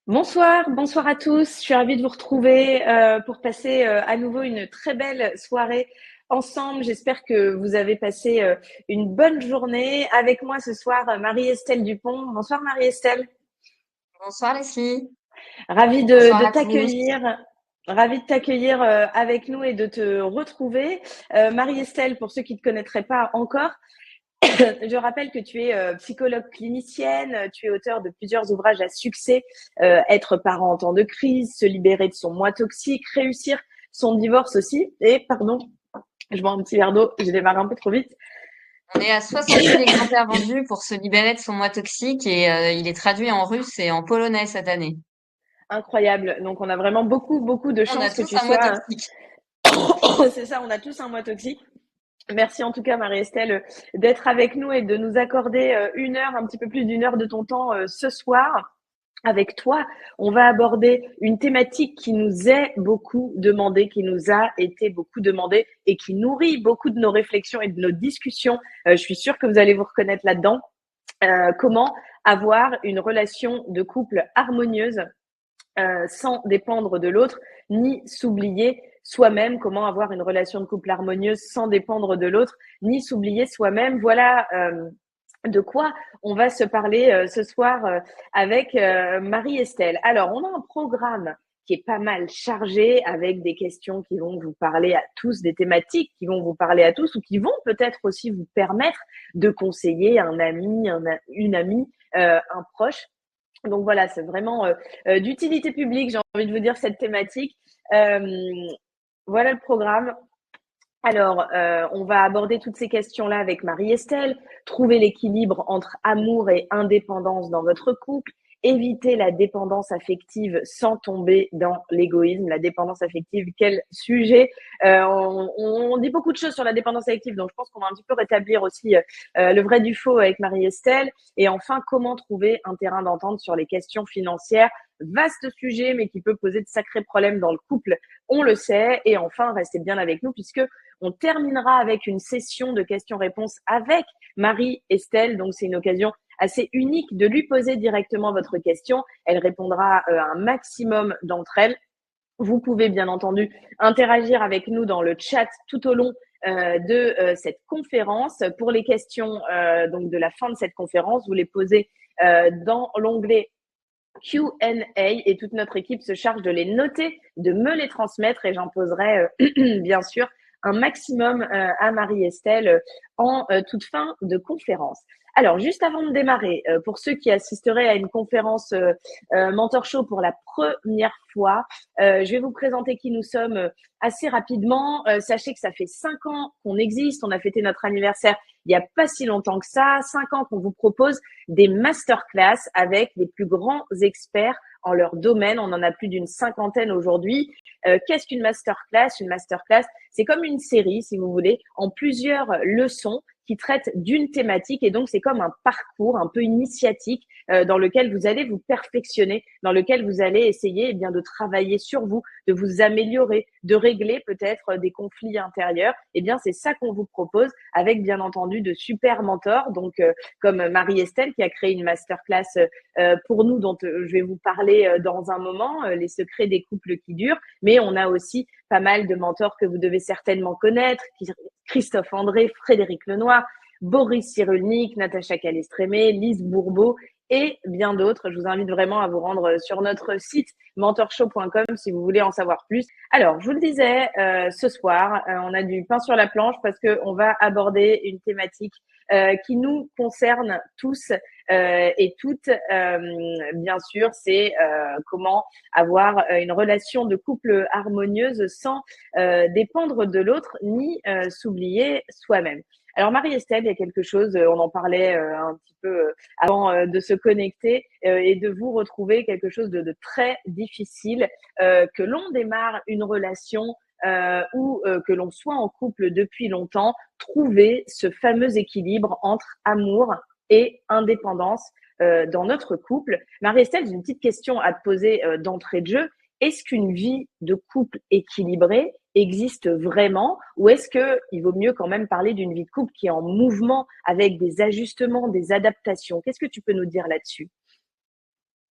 Bonsoir, bonsoir à tous. Je suis ravie de vous retrouver pour passer à nouveau une très belle soirée ensemble. J'espère que vous avez passé une bonne journée. Avec moi ce soir, Marie-Estelle Dupont. Bonsoir Marie-Estelle. Bonsoir Leslie, Ravie bonsoir de à tous. t'accueillir. Ravie de t'accueillir avec nous et de te retrouver. Marie-Estelle, pour ceux qui ne te connaîtraient pas encore, je rappelle que tu es psychologue clinicienne, tu es auteur de plusieurs ouvrages à succès, Être parent en temps de crise, Se libérer de son moi toxique, Réussir son divorce aussi. Et pardon, je bois un petit verre d'eau, j'ai démarré un peu trop vite. On est à 60 000 exemplaires vendus pour se libérer de son moi toxique et il est traduit en russe et en polonais cette année. Incroyable. Donc on a vraiment beaucoup de On a chance que tous tu un moi sois. toxique. C'est ça, on a tous un moi toxique. Merci en tout cas Marie-Estelle d'être avec nous et de nous accorder une heure, un petit peu plus d'une heure de ton temps ce soir. Avec toi, on va aborder une thématique qui nous est beaucoup demandée, qui nous a été beaucoup demandée et qui nourrit beaucoup de nos réflexions et de nos discussions. Je suis sûre que vous allez vous reconnaître là-dedans. Comment avoir une relation de couple harmonieuse sans dépendre de l'autre, ni s'oublier soi-même, comment avoir une relation de couple harmonieuse sans dépendre de l'autre, ni s'oublier soi-même. Voilà de quoi on va se parler ce soir avec Marie-Estelle. Alors, on a un programme qui est pas mal chargé avec des questions qui vont vous parler à tous, des thématiques qui vont vous parler à tous ou qui vont peut-être aussi vous permettre de conseiller un ami, une amie, un proche. Donc voilà, c'est vraiment d'utilité publique, j'ai envie de vous dire, cette thématique. Euh, voilà le programme. Alors, on va aborder toutes ces questions-là avec Marie-Estelle. Trouver l'équilibre entre amour et indépendance dans votre couple. Éviter la dépendance affective sans tomber dans l'égoïsme. La dépendance affective, quel sujet. On dit beaucoup de choses sur la dépendance affective, donc je pense qu'on va un petit peu rétablir aussi le vrai du faux avec Marie-Estelle. Et enfin, comment trouver un terrain d'entente sur les questions financières. Vaste sujet, mais qui peut poser de sacrés problèmes dans le couple, on le sait. Et enfin, restez bien avec nous puisque on terminera avec une session de questions-réponses avec Marie-Estelle. Donc, c'est une occasion assez unique de lui poser directement votre question. Elle répondra à un maximum d'entre elles. Vous pouvez bien entendu interagir avec nous dans le chat tout au long de cette conférence. Pour les questions donc de la fin de cette conférence, vous les posez dans l'onglet Q&A et toute notre équipe se charge de les noter, de me les transmettre et j'en poserai bien sûr un maximum à Marie-Estelle en toute fin de conférence. Alors, juste avant de démarrer, pour ceux qui assisteraient à une conférence Mentor Show pour la première fois, je vais vous présenter qui nous sommes assez rapidement. Sachez que ça fait 5 ans qu'on existe, on a fêté notre anniversaire il n'y a pas si longtemps que ça, 5 ans qu'on vous propose des masterclass avec les plus grands experts en leur domaine. On en a plus d'une cinquantaine aujourd'hui. Qu'est-ce qu'une masterclass? Une masterclass, c'est comme une série, si vous voulez, en plusieurs leçons qui traitent d'une thématique et donc c'est comme un parcours un peu initiatique dans lequel vous allez vous perfectionner, dans lequel vous allez essayer eh bien de travailler sur vous, de vous améliorer, de régler peut-être des conflits intérieurs. Eh bien c'est ça qu'on vous propose avec bien entendu de super mentors. Donc comme Marie-Estelle qui a créé une masterclass pour nous dont je vais vous parler dans un moment, les secrets des couples qui durent. Mais on a aussi pas mal de mentors que vous devez certainement connaître, Christophe André, Frédéric Lenoir, Boris Cyrulnik, Natacha Calestrémé, Lise Bourbeau et bien d'autres. Je vous invite vraiment à vous rendre sur notre site mentorshow.com si vous voulez en savoir plus. Alors, je vous le disais, ce soir, on a du pain sur la planche parce qu'on va aborder une thématique qui nous concerne tous et toutes. Bien sûr, c'est comment avoir une relation de couple harmonieuse sans dépendre de l'autre ni s'oublier soi-même. Alors Marie-Estelle, il y a quelque chose, on en parlait un petit peu avant de se connecter et de vous retrouver quelque chose de très difficile, que l'on démarre une relation ou que l'on soit en couple depuis longtemps, trouver ce fameux équilibre entre amour et indépendance dans notre couple. Marie-Estelle, j'ai une petite question à te poser d'entrée de jeu. Est-ce qu'une vie de couple équilibrée existe vraiment ou est-ce qu'il vaut mieux quand même parler d'une vie de couple qui est en mouvement avec des ajustements, des adaptations? Qu'est-ce que tu peux nous dire là-dessus?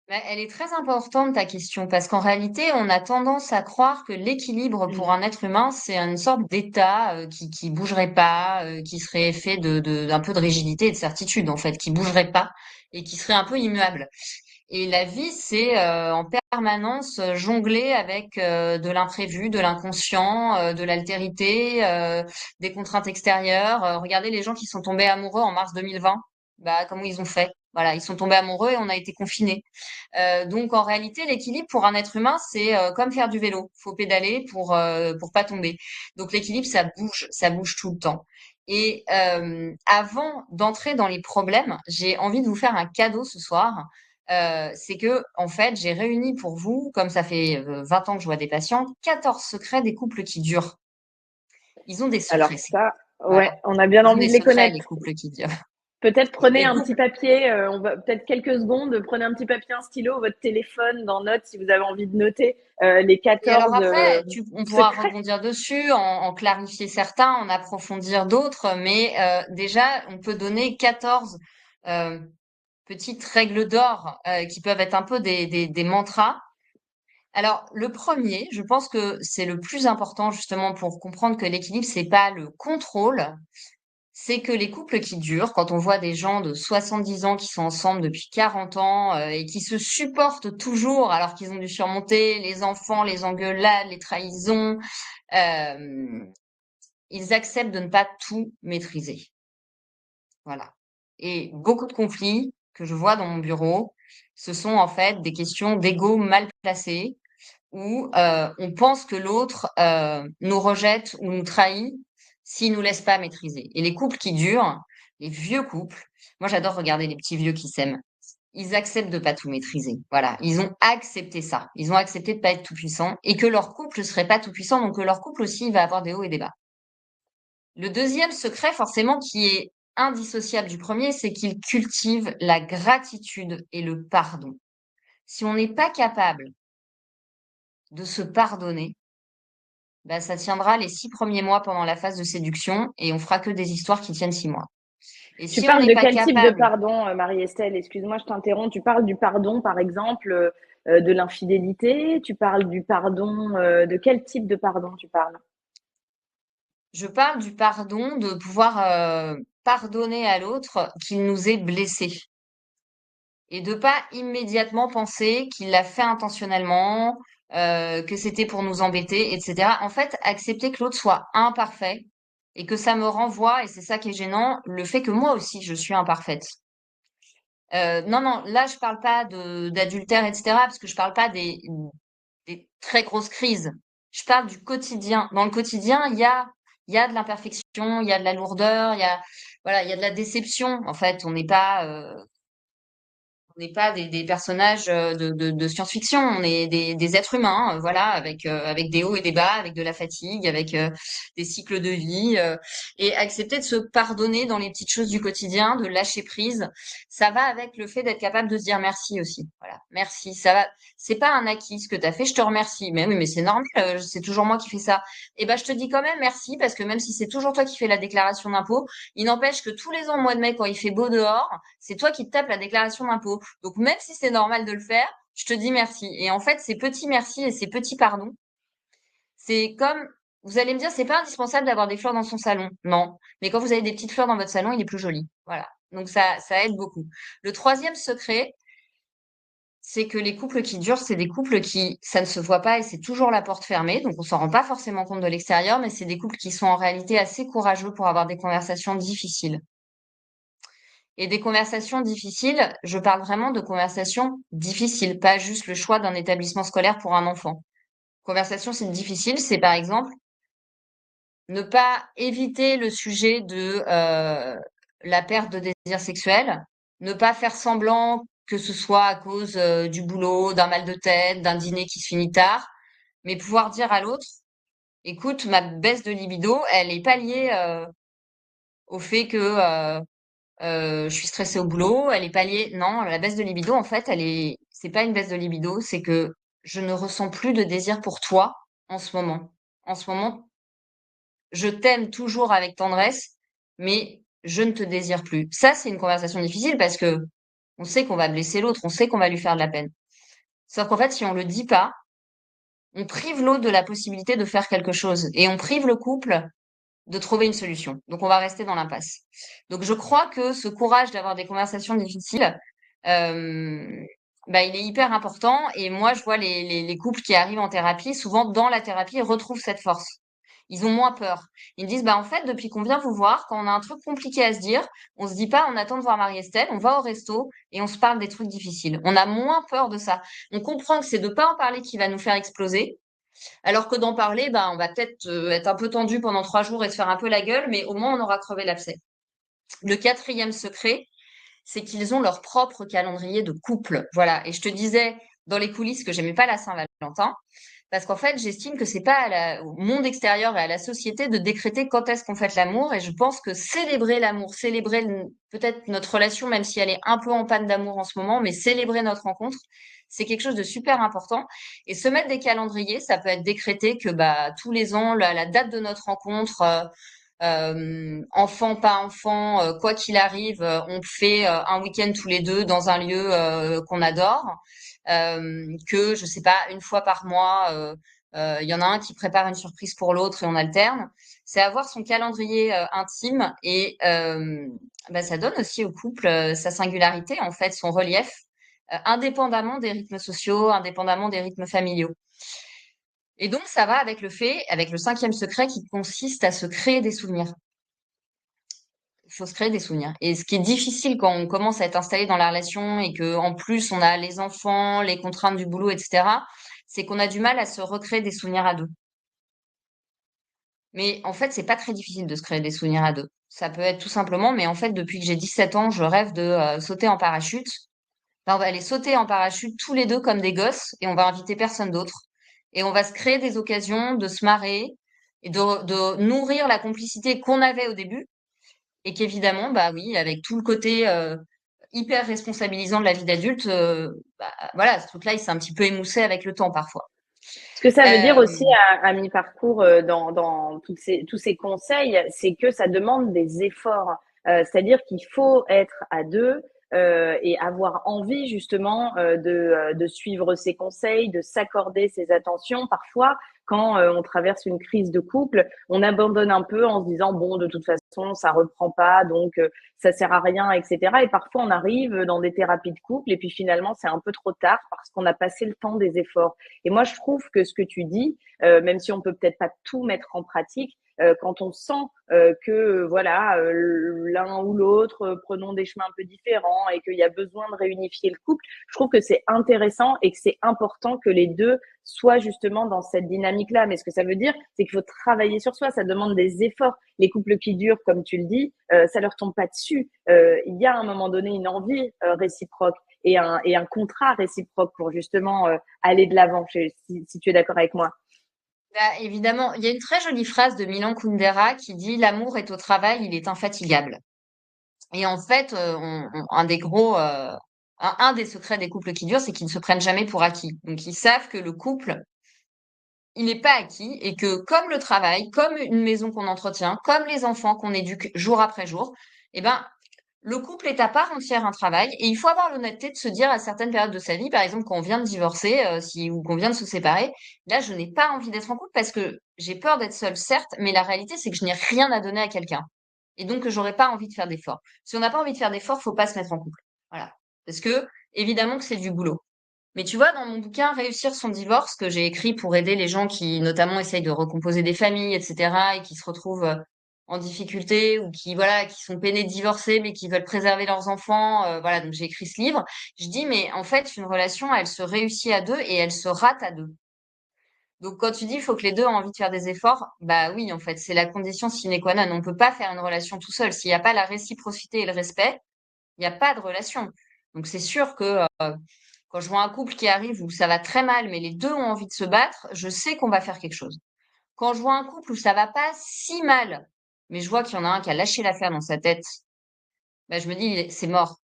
Bah, elle est très importante ta question parce qu'en réalité, on a tendance à croire que l'équilibre pour un être humain, c'est une sorte d'état qui bougerait pas, qui serait fait d'un peu de rigidité et de certitude en fait, qui bougerait pas et qui serait un peu immuable. Et la vie, c'est en permanence jongler avec de l'imprévu, de l'inconscient, de l'altérité, des contraintes extérieures. Regardez les gens qui sont tombés amoureux en mars 2020. Bah, comment ils ont fait? Voilà, ils sont tombés amoureux et on a été confinés. Donc en réalité, l'équilibre pour un être humain, c'est comme faire du vélo. Faut pédaler pour pas tomber. Donc l'équilibre, ça bouge tout le temps. Et avant d'entrer dans les problèmes, j'ai envie de vous faire un cadeau ce soir. C'est que en fait, j'ai réuni pour vous, comme ça fait 20 ans que je vois des patients, 14 secrets des couples qui durent. Ils ont des Alors secrets, ça, voilà. ouais, on a bien Ils ont envie des de les secrets, connaître. les couples qui durent. Peut-être prenez Les un couples petit papier, on va peut-être quelques secondes, prenez un petit papier, un stylo, votre téléphone dans notes si vous avez envie de noter les Et alors 14 après, on pourra secrets. rebondir dessus, en clarifier certains, en approfondir d'autres, mais déjà, on peut donner 14 euh, petites règles d'or qui peuvent être un peu des mantras. Alors, le premier, je pense que c'est le plus important justement pour comprendre que l'équilibre, c'est pas le contrôle, c'est que les couples qui durent, quand on voit des gens de 70 ans qui sont ensemble depuis 40 ans et qui se supportent toujours alors qu'ils ont dû surmonter les enfants, les engueulades, les trahisons, euh, ils acceptent de ne pas tout maîtriser. Voilà. Et beaucoup de conflits que je vois dans mon bureau, ce sont en fait des questions d'ego mal placées où on pense que l'autre nous rejette ou nous trahit s'il nous laisse pas maîtriser. Et les couples qui durent, les vieux couples, moi j'adore regarder les petits vieux qui s'aiment. Ils acceptent de pas tout maîtriser. Voilà, ils ont accepté ça. Ils ont accepté de pas être tout puissants et que leur couple ne serait pas tout puissant, donc que leur couple aussi va avoir des hauts et des bas. Le deuxième secret, forcément, qui est indissociable du premier, c'est qu'ils cultivent la gratitude et le pardon. Si on n'est pas capable de se pardonner, bah, ça tiendra les 6 premiers mois pendant la phase de séduction et on fera que des histoires qui tiennent 6 mois. Et Tu si on parles n'est de pas quel type de capable, pardon, Marie-Estelle? Excuse-moi, je t'interromps. Tu parles du pardon, par exemple, de l'infidélité. Tu parles du pardon, de quel type de pardon tu parles? je parle du pardon, de pouvoir pardonner à l'autre qu'il nous ait blessés et de pas immédiatement penser qu'il l'a fait intentionnellement, que c'était pour nous embêter, etc. En fait, accepter que l'autre soit imparfait et que ça me renvoie, et c'est ça qui est gênant, le fait que moi aussi je suis imparfaite. Non, non, là je parle pas de d'adultère, etc. Parce que je parle pas des très grosses crises. Je parle du quotidien. Dans le quotidien, il y a de l'imperfection, il y a de la lourdeur, voilà, il y a de la déception. En fait, on n'est pas des personnages de science-fiction, on est des êtres humains, voilà, avec des hauts et des bas, avec de la fatigue, avec des cycles de vie, et accepter de se pardonner dans les petites choses du quotidien, de lâcher prise, ça va avec le fait d'être capable de se dire merci aussi. Voilà, merci, ça va. C'est pas un acquis ce que tu as fait, je te remercie. Mais oui, mais c'est normal, c'est toujours moi qui fais ça. Et ben je te dis quand même merci parce que même si c'est toujours toi qui fais la déclaration d'impôt, il n'empêche que tous les ans au mois de mai quand il fait beau dehors, c'est toi qui te tapes la déclaration d'impôt. Donc même si c'est normal de le faire, je te dis merci. Et en fait, ces petits merci et ces petits pardons, c'est comme, vous allez me dire, c'est pas indispensable d'avoir des fleurs dans son salon. Non. Mais quand vous avez des petites fleurs dans votre salon, il est plus joli. Voilà. Donc ça aide beaucoup. Le troisième secret, c'est que les couples qui durent, c'est des couples qui, ça ne se voit pas et c'est toujours la porte fermée. Donc on s'en rend pas forcément compte de l'extérieur, mais c'est des couples qui sont en réalité assez courageux pour avoir des conversations difficiles. Et des conversations difficiles, je parle vraiment de conversations difficiles, pas juste le choix d'un établissement scolaire pour un enfant. Conversation, c'est difficile, c'est par exemple ne pas éviter le sujet de la perte de désir sexuel, ne pas faire semblant que ce soit à cause du boulot, d'un mal de tête, d'un dîner qui se finit tard, mais pouvoir dire à l'autre, écoute, ma baisse de libido, elle est pas liée au fait que je suis stressée au boulot, elle est pas liée. Non, la baisse de libido, en fait, c'est pas une baisse de libido, c'est que je ne ressens plus de désir pour toi en ce moment. En ce moment, je t'aime toujours avec tendresse, mais je ne te désire plus. Ça, c'est une conversation difficile parce que On sait qu'on va blesser l'autre, on sait qu'on va lui faire de la peine. Sauf qu'en fait, si on le dit pas, on prive l'autre de la possibilité de faire quelque chose et on prive le couple de trouver une solution. Donc, on va rester dans l'impasse. Donc, je crois que ce courage d'avoir des conversations difficiles, euh, bah, il est hyper important. Et moi, je vois les couples qui arrivent en thérapie, souvent dans la thérapie, ils retrouvent cette force. Ils ont moins peur. Ils me disent, bah, en fait, depuis qu'on vient vous voir, quand on a un truc compliqué à se dire, on se dit pas, on attend de voir Marie-Estelle, on va au resto et on se parle des trucs difficiles. On a moins peur de ça. On comprend que c'est de pas en parler qui va nous faire exploser. Alors que d'en parler, ben, on va peut-être être un peu tendu pendant 3 jours et se faire un peu la gueule, mais au moins on aura crevé l'abcès. Le quatrième secret, c'est qu'ils ont leur propre calendrier de couple. Voilà. Et je te disais dans les coulisses que j'aimais pas la Saint-Valentin, parce qu'en fait, j'estime que c'est pas au monde extérieur et à la société de décréter quand est-ce qu'on fête l'amour. Et je pense que célébrer l'amour, célébrer peut-être notre relation, même si elle est un peu en panne d'amour en ce moment, mais célébrer notre rencontre, c'est quelque chose de super important. Et se mettre des calendriers, ça peut être décrété que bah tous les ans, la date de notre rencontre, enfant, pas enfant, quoi qu'il arrive, on fait un week-end tous les deux dans un lieu qu'on adore. Que je sais pas, une fois par mois, il y en a un qui prépare une surprise pour l'autre et on alterne. C'est avoir son calendrier intime et bah, ça donne aussi au couple sa singularité, en fait, son relief, indépendamment des rythmes sociaux, indépendamment des rythmes familiaux. Et donc, ça va avec avec le cinquième secret qui consiste à se créer des souvenirs. Il faut se créer des souvenirs. Et ce qui est difficile quand on commence à être installé dans la relation et que en plus on a les enfants, les contraintes du boulot, etc., c'est qu'on a du mal à se recréer des souvenirs à deux. Mais en fait, c'est pas très difficile de se créer des souvenirs à deux. Ça peut être tout simplement, mais en fait, depuis que j'ai 17 ans, je rêve de sauter en parachute. Ben, on va aller sauter en parachute tous les deux comme des gosses et on va inviter personne d'autre. Et on va se créer des occasions de se marrer et de nourrir la complicité qu'on avait au début et qu'évidemment, bah oui, avec tout le côté hyper responsabilisant de la vie d'adulte, bah, voilà, ce truc-là, il s'est un petit peu émoussé avec le temps parfois. Ce que ça veut dire Euh, aussi à mi-parcours dans tous ces conseils, c'est que ça demande des efforts. C'est-à-dire qu'il faut être à deux et avoir envie justement de suivre ses conseils, de s'accorder ses attentions. Parfois, quand on traverse une crise de couple, on abandonne un peu en se disant bon, de toute façon, ça reprend pas, donc ça sert à rien, etc. Et parfois, on arrive dans des thérapies de couple et puis finalement, c'est un peu trop tard parce qu'on a passé le temps des efforts. Et moi, je trouve que ce que tu dis, même si on peut peut-être pas tout mettre en pratique, quand on sent que voilà l'un ou l'autre prenons des chemins un peu différents et qu'il y a besoin de réunifier le couple, je trouve que c'est intéressant et que c'est important que les deux soient justement dans cette dynamique-là. Mais ce que ça veut dire, c'est qu'il faut travailler sur soi. Ça demande des efforts. Les couples qui durent, comme tu le dis, ça leur tombe pas dessus. Il y a à un moment donné une envie réciproque et un contrat réciproque pour justement aller de l'avant, si tu es d'accord avec moi. bah, évidemment, il y a une très jolie phrase de Milan Kundera qui dit l'amour est au travail, il est infatigable. Et en fait, un des gros, un des secrets des couples qui durent, c'est qu'ils ne se prennent jamais pour acquis. Donc, ils savent que le couple, il n'est pas acquis et que comme le travail, comme une maison qu'on entretient, comme les enfants qu'on éduque jour après jour, eh ben, le couple est à part entière un travail et il faut avoir l'honnêteté de se dire à certaines périodes de sa vie, par exemple quand on vient de divorcer, ou qu'on vient de se séparer, là je n'ai pas envie d'être en couple parce que j'ai peur d'être seule, certes, mais la réalité c'est que je n'ai rien à donner à quelqu'un et donc que j'aurais pas envie de faire d'efforts. Si on n'a pas envie de faire d'efforts, faut pas se mettre en couple. Voilà, parce que évidemment que c'est du boulot. Mais tu vois, dans mon bouquin Réussir son divorce, que j'ai écrit pour aider les gens qui, notamment, essayent de recomposer des familles, etc., et qui se retrouvent en difficulté ou qui, voilà, qui sont peinés de divorcer, mais qui veulent préserver leurs enfants, voilà, donc j'ai écrit ce livre. Je dis, mais en fait, une relation, elle se réussit à deux et elle se rate à deux. Donc, quand tu dis, il faut que les deux aient envie de faire des efforts, bah oui, en fait, c'est la condition sine qua non. On peut pas faire une relation tout seul. S'il n'y a pas la réciprocité et le respect, il n'y a pas de relation. Donc, c'est sûr que quand je vois un couple qui arrive où ça va très mal, mais les deux ont envie de se battre, je sais qu'on va faire quelque chose. Quand je vois un couple où ça va pas si mal, mais je vois qu'il y en a un qui a lâché l'affaire dans sa tête, bah, je me dis, c'est mort.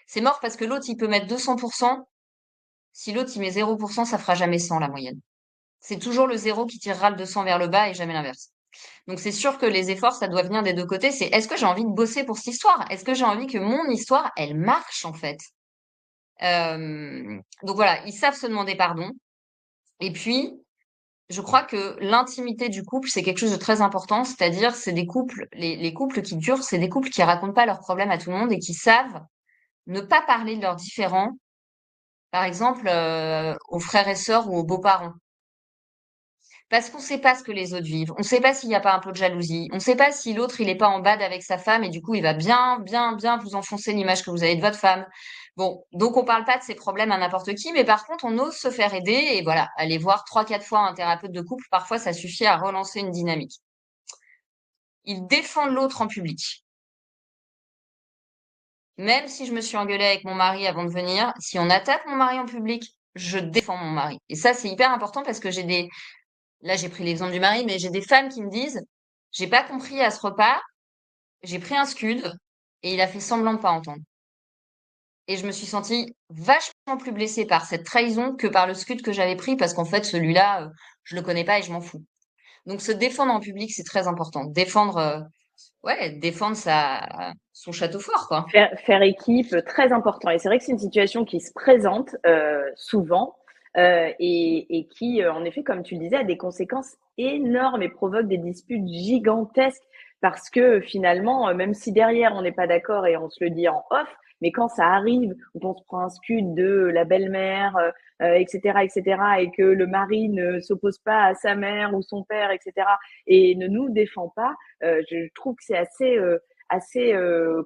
C'est mort parce que l'autre, il peut mettre 200%. Si l'autre, il met 0%, ça fera jamais 100, la moyenne. C'est toujours le zéro qui tirera le 200 vers le bas et jamais l'inverse. Donc, c'est sûr que les efforts, ça doit venir des deux côtés. C'est est-ce que j'ai envie de bosser pour cette histoire? Est-ce que j'ai envie que mon histoire, elle marche, en fait? Donc voilà, ils savent se demander pardon. Et puis, je crois que l'intimité du couple, c'est quelque chose de très important. C'est-à-dire, c'est des couples, les couples qui durent, c'est des couples qui racontent pas leurs problèmes à tout le monde et qui savent ne pas parler de leurs différends, par exemple, aux frères et sœurs ou aux beaux-parents. Parce qu'on sait pas ce que les autres vivent. On sait pas s'il n'y a pas un peu de jalousie. On sait pas si l'autre, il est pas en bad avec sa femme et du coup, il va bien, bien, bien vous enfoncer l'image que vous avez de votre femme. Bon. Donc, on parle pas de ces problèmes à n'importe qui, mais par contre, on ose se faire aider et voilà, aller voir 3, 4 fois un thérapeute de couple. Parfois, ça suffit à relancer une dynamique. Ils défendent l'autre en public. Même si je me suis engueulée avec mon mari avant de venir, si on attaque mon mari en public, je défends mon mari. Et ça, c'est hyper important parce que là, j'ai pris l'exemple du mari, mais j'ai des femmes qui me disent, j'ai pas compris à ce repas, j'ai pris un scud et il a fait semblant de pas entendre. Et je me suis sentie vachement plus blessée par cette trahison que par le scud que j'avais pris parce qu'en fait, celui-là, je le connais pas et je m'en fous. Donc, se défendre en public, c'est très important. Défendre son château fort, quoi. Faire équipe, très important. Et c'est vrai que c'est une situation qui se présente souvent et qui, en effet, comme tu le disais, a des conséquences énormes et provoque des disputes gigantesques parce que finalement, même si derrière on n'est pas d'accord et on se le dit en off, mais quand ça arrive, où on se prend un scud de la belle-mère, etc., etc., et que le mari ne s'oppose pas à sa mère ou son père, etc., et ne nous défend pas, je trouve que c'est assez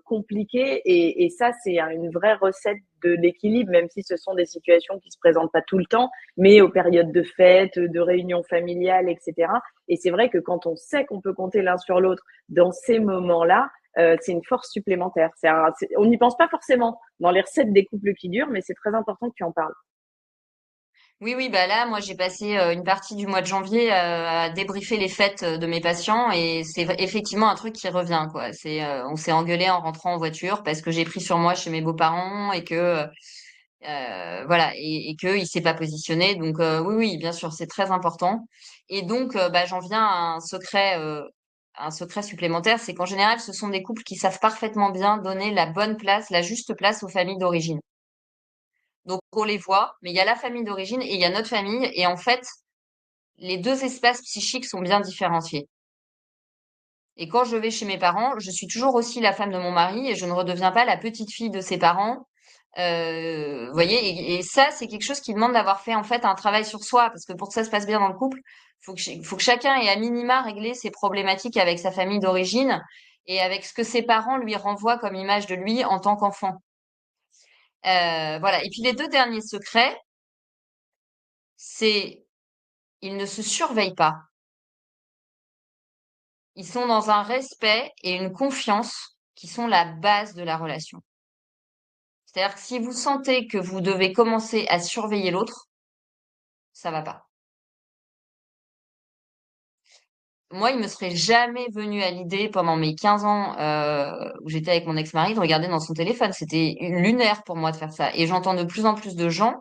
compliqué et ça c'est une vraie recette de l'équilibre, même si ce sont des situations qui se présentent pas tout le temps, mais aux périodes de fêtes, de réunions familiales, etc. Et c'est vrai que quand on sait qu'on peut compter l'un sur l'autre dans ces moments-là, c'est une force supplémentaire. On n'y pense pas forcément dans les recettes des couples qui durent, mais c'est très important que tu en parles. Oui, oui, bah là, moi, j'ai passé une partie du mois de janvier à débriefer les fêtes de mes patients et effectivement un truc qui revient, quoi. On s'est engueulé en rentrant en voiture parce que j'ai pris sur moi chez mes beaux-parents et que voilà et que il s'est pas positionné. Donc oui, oui, bien sûr, c'est très important. Et donc, bah, j'en viens à un secret supplémentaire, c'est qu'en général, ce sont des couples qui savent parfaitement bien donner la bonne place, la juste place aux familles d'origine. Donc on les voit, mais il y a la famille d'origine et il y a notre famille. Et en fait, les deux espaces psychiques sont bien différenciés. Et quand je vais chez mes parents, je suis toujours aussi la femme de mon mari et je ne redeviens pas la petite fille de ses parents. Vous voyez, et ça, c'est quelque chose qui demande d'avoir fait en fait un travail sur soi, parce que pour que ça se passe bien dans le couple, faut que chacun ait à minima réglé ses problématiques avec sa famille d'origine et avec ce que ses parents lui renvoient comme image de lui en tant qu'enfant. Voilà. Et puis les deux derniers secrets, c'est ils ne se surveillent pas. Ils sont dans un respect et une confiance qui sont la base de la relation. C'est-à-dire que si vous sentez que vous devez commencer à surveiller l'autre, ça va pas. Moi, il me serait jamais venu à l'idée pendant mes 15 ans où j'étais avec mon ex-mari de regarder dans son téléphone. C'était lunaire pour moi de faire ça. Et j'entends de plus en plus de gens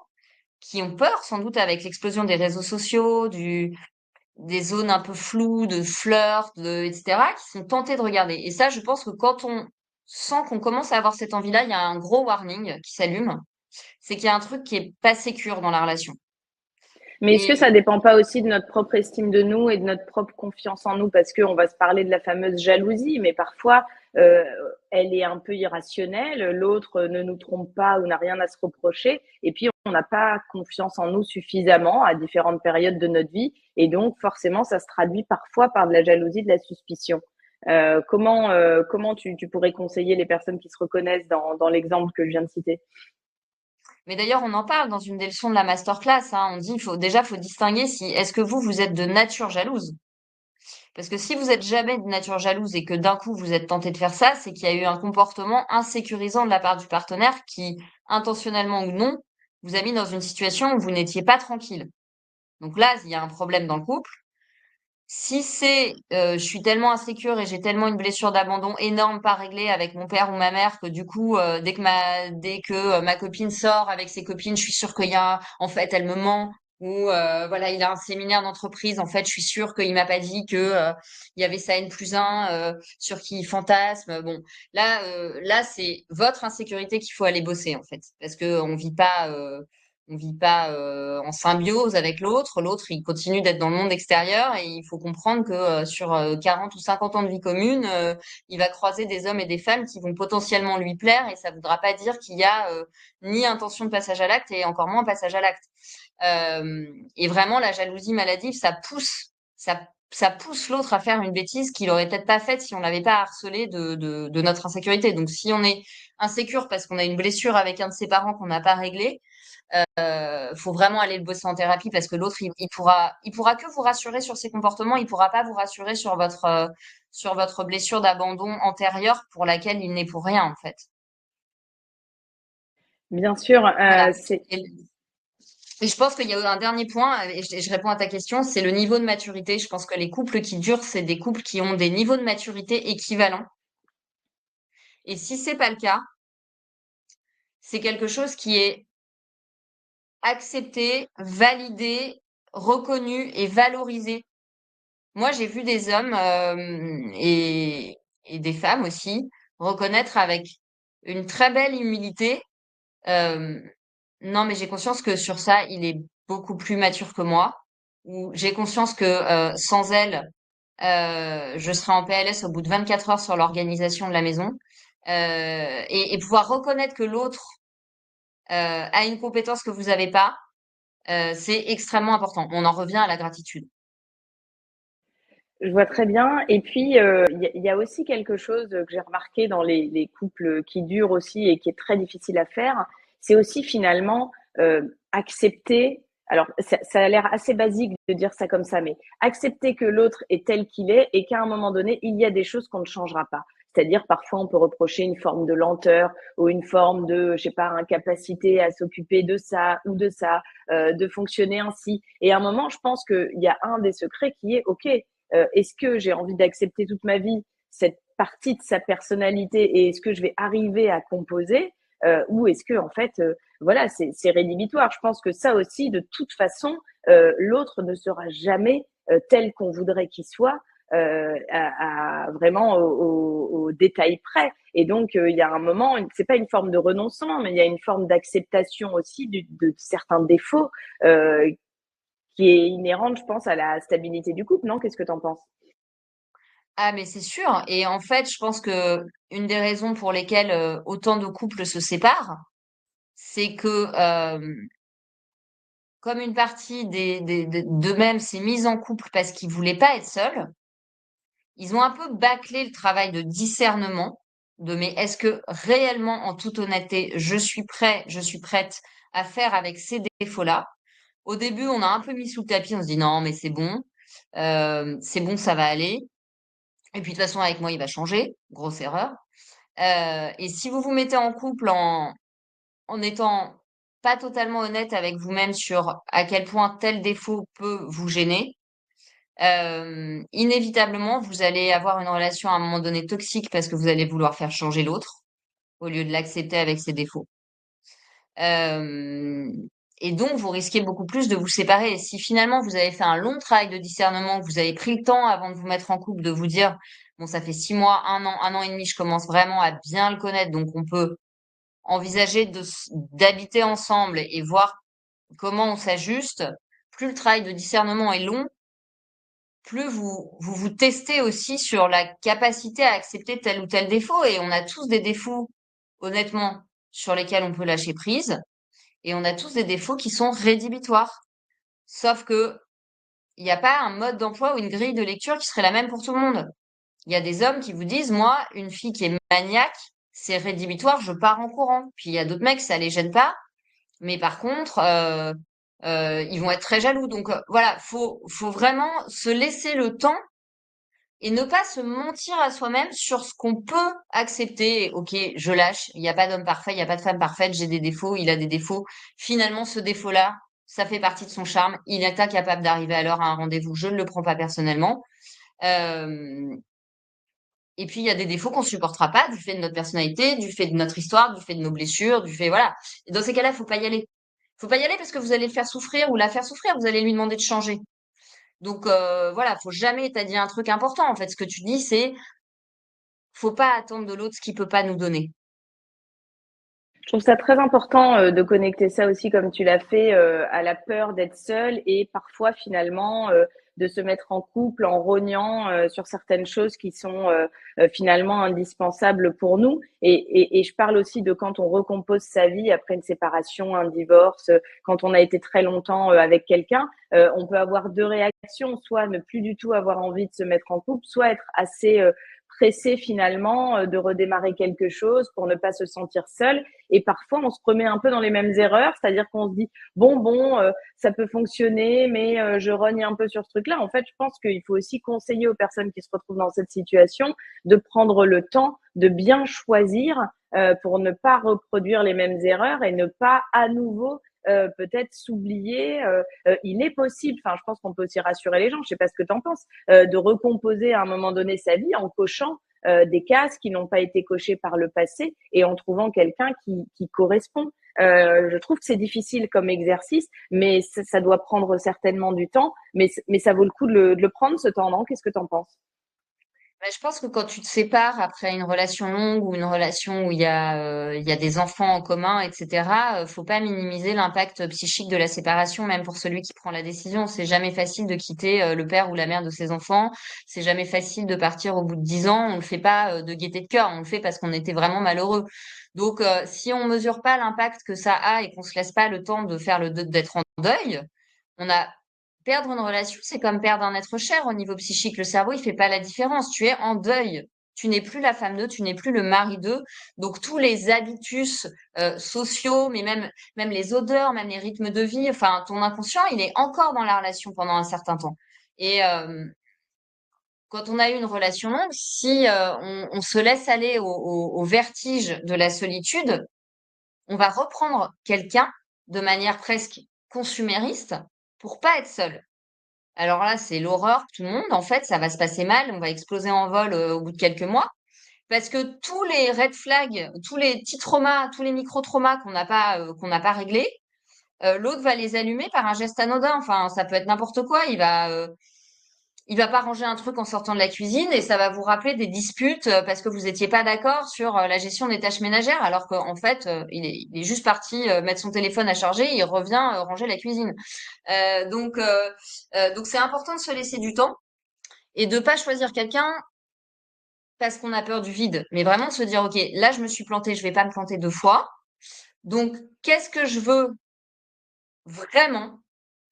qui ont peur, sans doute, avec l'explosion des réseaux sociaux, des zones un peu floues, de flirt, etc., qui sont tentés de regarder. Et ça, je pense que quand on sent qu'on commence à avoir cette envie-là, il y a un gros warning qui s'allume. C'est qu'il y a un truc qui est pas sécure dans la relation. Mais est-ce que ça Et dépend pas aussi de notre propre estime de nous et de notre propre confiance en nous? Parce qu'on va se parler de la fameuse jalousie, mais parfois, euh, elle est un peu irrationnelle, l'autre ne nous trompe pas ou n'a rien à se reprocher, et puis on n'a pas confiance en nous suffisamment à différentes périodes de notre vie, et donc forcément, ça se traduit parfois par de la jalousie, de la suspicion. Comment tu pourrais conseiller les personnes qui se reconnaissent dans l'exemple que je viens de citer? Mais d'ailleurs, on en parle dans une des leçons de la masterclass, hein. On dit, faut distinguer si, est-ce que vous êtes de nature jalouse? Parce que si vous êtes jamais de nature jalouse et que d'un coup vous êtes tenté de faire ça, c'est qu'il y a eu un comportement insécurisant de la part du partenaire qui, intentionnellement ou non, vous a mis dans une situation où vous n'étiez pas tranquille. Donc là, il y a un problème dans le couple. Si c'est, je suis tellement insécure et j'ai tellement une blessure d'abandon énorme pas réglée avec mon père ou ma mère que du coup, dès que ma copine sort avec ses copines, je suis sûre qu'il y a, en fait, elle me ment. ou voilà, il a un séminaire d'entreprise. En fait, je suis sûre qu'il m'a pas dit que il y avait sa N+1 sur qui il fantasme. Bon, là, c'est votre insécurité qu'il faut aller bosser en fait, parce que on vit pas en symbiose avec l'autre. L'autre, il continue d'être dans le monde extérieur et il faut comprendre que sur 40 ou 50 ans de vie commune, il va croiser des hommes et des femmes qui vont potentiellement lui plaire et ça voudra pas dire qu'il y a ni intention de passage à l'acte et encore moins passage à l'acte. Et vraiment, la jalousie maladive, ça pousse l'autre à faire une bêtise qu'il aurait peut-être pas faite si on l'avait pas harcelé de notre insécurité. Donc, si on est insécure parce qu'on a une blessure avec un de ses parents qu'on n'a pas réglé, faut vraiment aller le bosser en thérapie parce que l'autre, il pourra que vous rassurer sur ses comportements, il pourra pas vous rassurer sur votre blessure d'abandon antérieure pour laquelle il n'est pour rien, en fait. Bien sûr, Voilà. c'est Et, et je pense qu'il y a un dernier point, et je réponds à ta question, c'est le niveau de maturité. Je pense que les couples qui durent, c'est des couples qui ont des niveaux de maturité équivalents. Et si c'est pas le cas, c'est quelque chose qui est accepté, validé, reconnu et valorisé. Moi, j'ai vu des hommes et des femmes aussi reconnaître avec une très belle humilité. euh, non, mais j'ai conscience que sur ça, il est beaucoup plus mature que moi. Ou j'ai conscience que sans elle, je serai en PLS au bout de 24 heures sur l'organisation de la maison. Et pouvoir reconnaître que l'autre a une compétence que vous n'avez pas, c'est extrêmement important. On en revient à la gratitude. Je vois très bien. Et puis, il y a aussi quelque chose que j'ai remarqué dans les couples qui durent aussi et qui est très difficile à faire. C'est aussi finalement accepter. Alors, ça a l'air assez basique de dire ça comme ça, mais accepter que l'autre est tel qu'il est et qu'à un moment donné, il y a des choses qu'on ne changera pas. C'est-à-dire, parfois, on peut reprocher une forme de lenteur ou une forme de, je sais pas, incapacité à s'occuper de ça ou de ça, de fonctionner ainsi. Et à un moment, je pense qu'il y a un des secrets qui est, OK, est-ce que j'ai envie d'accepter toute ma vie cette partie de sa personnalité et est-ce que je vais arriver à composer ou est-ce que en fait voilà c'est rédhibitoire. Je pense que ça aussi de toute façon l'autre ne sera jamais tel qu'on voudrait qu'il soit vraiment au détail près et donc il y a un moment c'est pas une forme de renoncement mais il y a une forme d'acceptation aussi de certains défauts qui est inhérente, je pense, à la stabilité du couple, non? Qu'est-ce que tu en penses? Ah, mais c'est sûr. Et en fait, je pense que une des raisons pour lesquelles autant de couples se séparent, c'est que comme une partie d'eux-mêmes s'est mise en couple parce qu'ils voulaient pas être seuls, ils ont un peu bâclé le travail de discernement de mais est-ce que réellement, en toute honnêteté, je suis prêt, je suis prête à faire avec ces défauts-là. Au début, on a un peu mis sous le tapis, on se dit non, mais c'est bon, ça va aller. Et puis de toute façon, avec moi, il va changer. Grosse erreur. Et si vous vous mettez en couple en étant pas totalement honnête avec vous-même sur à quel point tel défaut peut vous gêner, inévitablement, vous allez avoir une relation à un moment donné toxique parce que vous allez vouloir faire changer l'autre au lieu de l'accepter avec ses défauts. Euh, et donc, vous risquez beaucoup plus de vous séparer. Et si finalement vous avez fait un long travail de discernement, que vous avez pris le temps avant de vous mettre en couple, de vous dire, bon, ça fait 6 mois, un an et demi, je commence vraiment à bien le connaître, donc on peut envisager d'habiter ensemble et voir comment on s'ajuste. Plus le travail de discernement est long, plus vous testez aussi sur la capacité à accepter tel ou tel défaut. Et on a tous des défauts, honnêtement, sur lesquels on peut lâcher prise. Et on a tous des défauts qui sont rédhibitoires. Sauf que il n'y a pas un mode d'emploi ou une grille de lecture qui serait la même pour tout le monde. Il y a des hommes qui vous disent, moi, une fille qui est maniaque, c'est rédhibitoire, je pars en courant. Puis il y a d'autres mecs, ça les gêne pas. Mais par contre, ils vont être très jaloux. Donc voilà, faut vraiment se laisser le temps et ne pas se mentir à soi-même sur ce qu'on peut accepter. Ok, je lâche. Il n'y a pas d'homme parfait, il n'y a pas de femme parfaite. J'ai des défauts, il a des défauts. Finalement, ce défaut-là, ça fait partie de son charme. Il est incapable d'arriver à l'heure à un rendez-vous. Je ne le prends pas personnellement. Euh, et puis, il y a des défauts qu'on supportera pas du fait de notre personnalité, du fait de notre histoire, du fait de nos blessures, du fait, voilà. Et dans ces cas-là, faut pas y aller. Faut pas y aller parce que vous allez le faire souffrir ou la faire souffrir. Vous allez lui demander de changer. Donc voilà, faut jamais. T'as dit un truc important. En fait, ce que tu dis, c'est faut pas attendre de l'autre ce qu'il peut pas nous donner. Je trouve ça très important de connecter ça aussi, comme tu l'as fait, à la peur d'être seul et parfois finalement de se mettre en couple en rognant sur certaines choses qui sont finalement indispensables pour nous. Et je parle aussi de quand on recompose sa vie après une séparation, un divorce, quand on a été très longtemps avec quelqu'un, on peut avoir deux réactions, soit ne plus du tout avoir envie de se mettre en couple, soit être assez pressé finalement de redémarrer quelque chose pour ne pas se sentir seul. Et parfois, on se remet un peu dans les mêmes erreurs, c'est-à-dire qu'on se dit bon, ça peut fonctionner, mais je rogne un peu sur ce truc-là. En fait, je pense qu'il faut aussi conseiller aux personnes qui se retrouvent dans cette situation de prendre le temps de bien choisir pour ne pas reproduire les mêmes erreurs et ne pas à nouveau peut-être s'oublier. Il est possible, enfin, je pense qu'on peut aussi rassurer les gens, je sais pas ce que tu en penses, de recomposer à un moment donné sa vie en cochant des cases qui n'ont pas été cochées par le passé et en trouvant quelqu'un qui correspond. Je trouve que c'est difficile comme exercice, mais ça doit prendre certainement du temps, mais ça vaut le coup de le prendre ce temps, non? Qu'est-ce que tu en penses? Bah, je pense que quand tu te sépares après une relation longue ou une relation où il y a des enfants en commun, etc., faut pas minimiser l'impact psychique de la séparation, même pour celui qui prend la décision. C'est jamais facile de quitter le père ou la mère de ses enfants. C'est jamais facile de partir au bout de 10 ans. On le fait pas de gaieté de cœur. On le fait parce qu'on était vraiment malheureux. Donc, si on mesure pas l'impact que ça a et qu'on se laisse pas le temps de faire d'être en deuil, on a perdre une relation, c'est comme perdre un être cher au niveau psychique. Le cerveau, il fait pas la différence. Tu es en deuil. Tu n'es plus la femme d'eux, tu n'es plus le mari d'eux. Donc tous les habitus sociaux, mais même les odeurs, même les rythmes de vie, enfin ton inconscient, il est encore dans la relation pendant un certain temps. Et quand on a eu une relation longue, si on se laisse aller au vertige de la solitude, on va reprendre quelqu'un de manière presque consumériste pour pas être seul. Alors là, c'est l'horreur pour tout le monde. En fait, ça va se passer mal. On va exploser en vol au bout de quelques mois. Parce que tous les red flags, tous les petits traumas, tous les micro-traumas qu'on n'a pas réglés, l'autre va les allumer par un geste anodin. Enfin, ça peut être n'importe quoi. Il va pas ranger un truc en sortant de la cuisine et ça va vous rappeler des disputes parce que vous étiez pas d'accord sur la gestion des tâches ménagères, alors qu'en fait, il est juste parti mettre son téléphone à charger et il revient ranger la cuisine. Donc c'est important de se laisser du temps et de pas choisir quelqu'un parce qu'on a peur du vide, mais vraiment de se dire, OK, là, je me suis plantée, je vais pas me planter 2 fois. Donc, qu'est-ce que je veux vraiment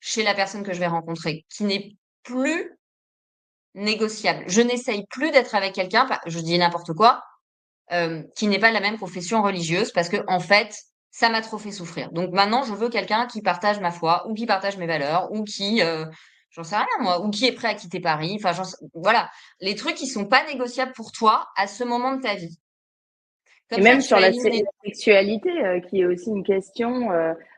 chez la personne que je vais rencontrer, qui n'est plus négociable. Je n'essaye plus d'être avec quelqu'un, je dis n'importe quoi, qui n'est pas de la même confession religieuse parce que, en fait, ça m'a trop fait souffrir. Donc maintenant, je veux quelqu'un qui partage ma foi ou qui partage mes valeurs ou qui, j'en sais rien moi, ou qui est prêt à quitter Paris. Enfin, voilà, les trucs qui sont pas négociables pour toi à ce moment de ta vie. Et Comme ça, même tu sur vas éliminer. la sexualité, qui est aussi une question.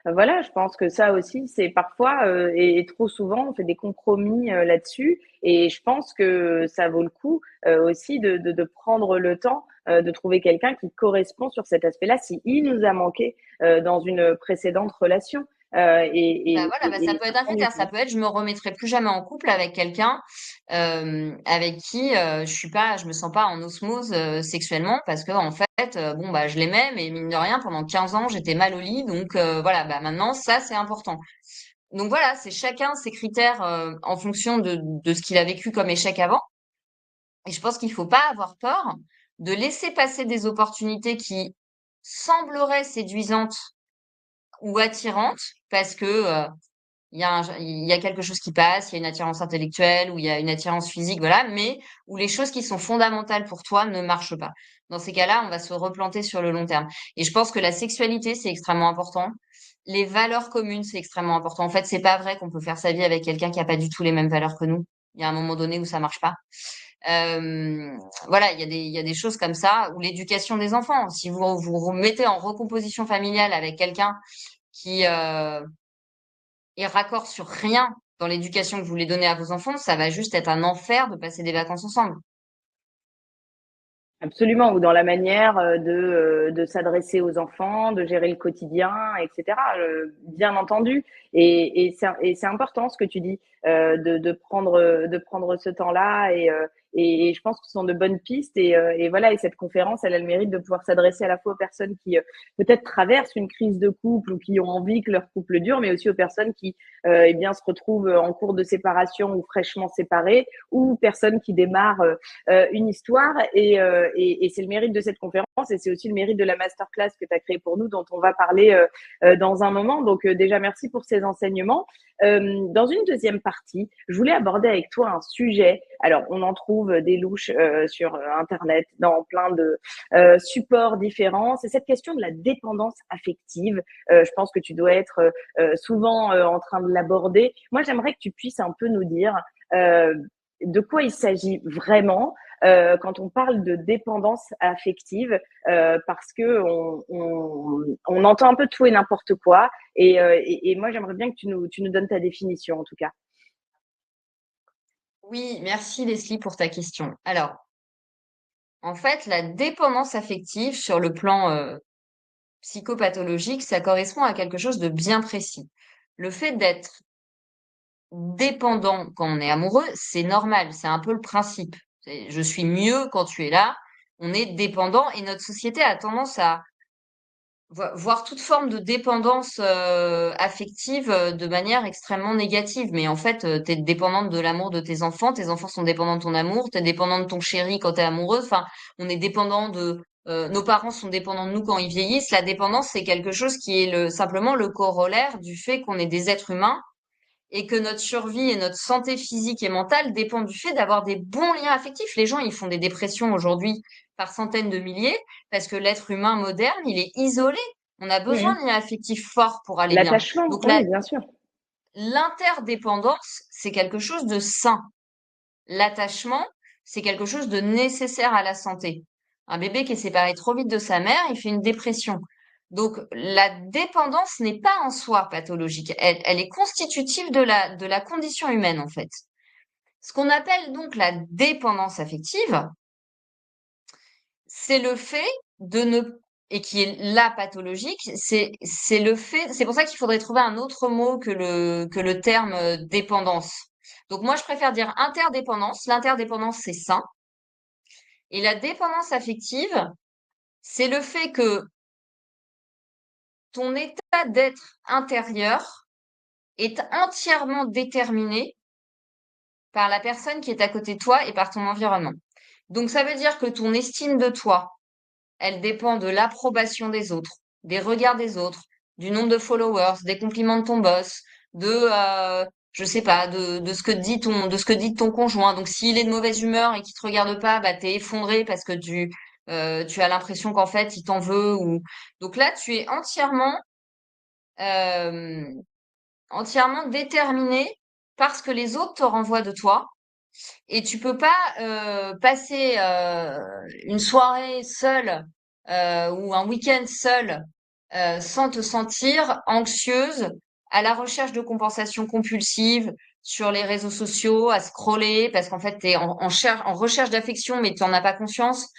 Voilà, je pense que ça aussi, c'est parfois et trop souvent, on fait des compromis là-dessus. Et je pense que ça vaut le coup aussi de prendre le temps de trouver quelqu'un qui correspond sur cet aspect-là, si il nous a manqué dans une précédente relation. Bah voilà, bah ça Et peut être ça un prend du critère, ça temps. peut être je me remettrai plus jamais en couple avec quelqu'un avec qui je me sens pas en osmose sexuellement parce que en fait bon bah je l'aimais mais mine de rien pendant 15 ans j'étais mal au lit donc voilà bah maintenant ça c'est important. Donc voilà, c'est chacun ses critères en fonction de ce qu'il a vécu comme échec avant et je pense qu'il faut pas avoir peur de laisser passer des opportunités qui sembleraient séduisantes ou attirantes parce que il y a quelque chose qui passe, il y a une attirance intellectuelle ou il y a une attirance physique, voilà, mais où les choses qui sont fondamentales pour toi ne marchent pas. Dans ces cas-là, on va se replanter sur le long terme. Et je pense que la sexualité, c'est extrêmement important. Les valeurs communes, c'est extrêmement important. En fait, c'est pas vrai qu'on peut faire sa vie avec quelqu'un qui a pas du tout les mêmes valeurs que nous. Il y a un moment donné où ça marche pas. Euh, voilà, il y a des choses comme ça, ou l'éducation des enfants. Si vous vous mettez en recomposition familiale avec quelqu'un qui, et raccord sur rien dans l'éducation que vous voulez donner à vos enfants, ça va juste être un enfer de passer des vacances ensemble. Absolument, ou dans la manière de s'adresser aux enfants, de gérer le quotidien, etc. Bien entendu. Et c'est important ce que tu dis, de prendre ce temps-là. Et je pense que ce sont de bonnes pistes. Et voilà, et cette conférence, elle a le mérite de pouvoir s'adresser à la fois aux personnes qui peut-être traversent une crise de couple ou qui ont envie que leur couple dure, mais aussi aux personnes qui eh bien, se retrouvent en cours de séparation ou fraîchement séparées, ou personnes qui démarrent une histoire. Et c'est le mérite de cette conférence et c'est aussi le mérite de la masterclass que tu as créée pour nous, dont on va parler dans un moment. Donc déjà, merci pour ces enseignements. Dans une deuxième partie, je voulais aborder avec toi un sujet. Alors, on en trouve des louches sur Internet, dans plein de supports différents. C'est cette question de la dépendance affective. Je pense que tu dois être souvent en train de l'aborder. Moi, j'aimerais que tu puisses un peu nous dire de quoi il s'agit vraiment quand on parle de dépendance affective, parce que on entend un peu tout et n'importe quoi. Et moi, j'aimerais bien que tu nous donnes ta définition, en tout cas. Oui, merci Leslie pour ta question. Alors, en fait, la dépendance affective sur le plan psychopathologique, ça correspond à quelque chose de bien précis. Le fait d'être dépendant quand on est amoureux, c'est normal, c'est un peu le principe. Je suis mieux quand tu es là. On est dépendant et notre société a tendance à voir toute forme de dépendance affective de manière extrêmement négative. Mais en fait, tu es dépendante de l'amour de tes enfants sont dépendants de ton amour, tu es dépendant de ton chéri quand tu es amoureuse. Enfin, on est dépendant de... nos parents sont dépendants de nous quand ils vieillissent. La dépendance, c'est quelque chose qui est simplement le corollaire du fait qu'on est des êtres humains et que notre survie et notre santé physique et mentale dépendent du fait d'avoir des bons liens affectifs. Les gens, ils font des dépressions aujourd'hui par centaines de milliers parce que l'être humain moderne, il est isolé. On a besoin Mmh. de liens affectifs forts pour aller bien. L'attachement, Donc oui, bien sûr. l'interdépendance, c'est quelque chose de sain. L'attachement, c'est quelque chose de nécessaire à la santé. Un bébé qui est séparé trop vite de sa mère, il fait une dépression. Donc, la dépendance n'est pas en soi pathologique. Elle est constitutive de la condition humaine, en fait. Ce qu'on appelle donc la dépendance affective, c'est le fait de ne, et qui est la pathologique, c'est le fait, c'est pour ça qu'il faudrait trouver un autre mot que le terme dépendance. Donc, moi, je préfère dire interdépendance. L'interdépendance, c'est sain. Et la dépendance affective, c'est le fait que ton état d'être intérieur est entièrement déterminé par la personne qui est à côté de toi et par ton environnement. Donc ça veut dire que ton estime de toi, elle dépend de l'approbation des autres, des regards des autres, du nombre de followers, des compliments de ton boss, je sais pas, de ce que dit ton conjoint. Donc s'il est de mauvaise humeur et qu'il te regarde pas, bah t'es effondré parce que tu as l'impression qu'en fait il t'en veut ou donc là tu es euh, entièrement déterminé par ce que les autres te renvoient de toi et tu peux pas passer une soirée seule ou un week-end seul sans te sentir anxieuse, à la recherche de compensation compulsive sur les réseaux sociaux, à scroller parce qu'en fait tu es en recherche d'affection mais tu n'en as pas conscience.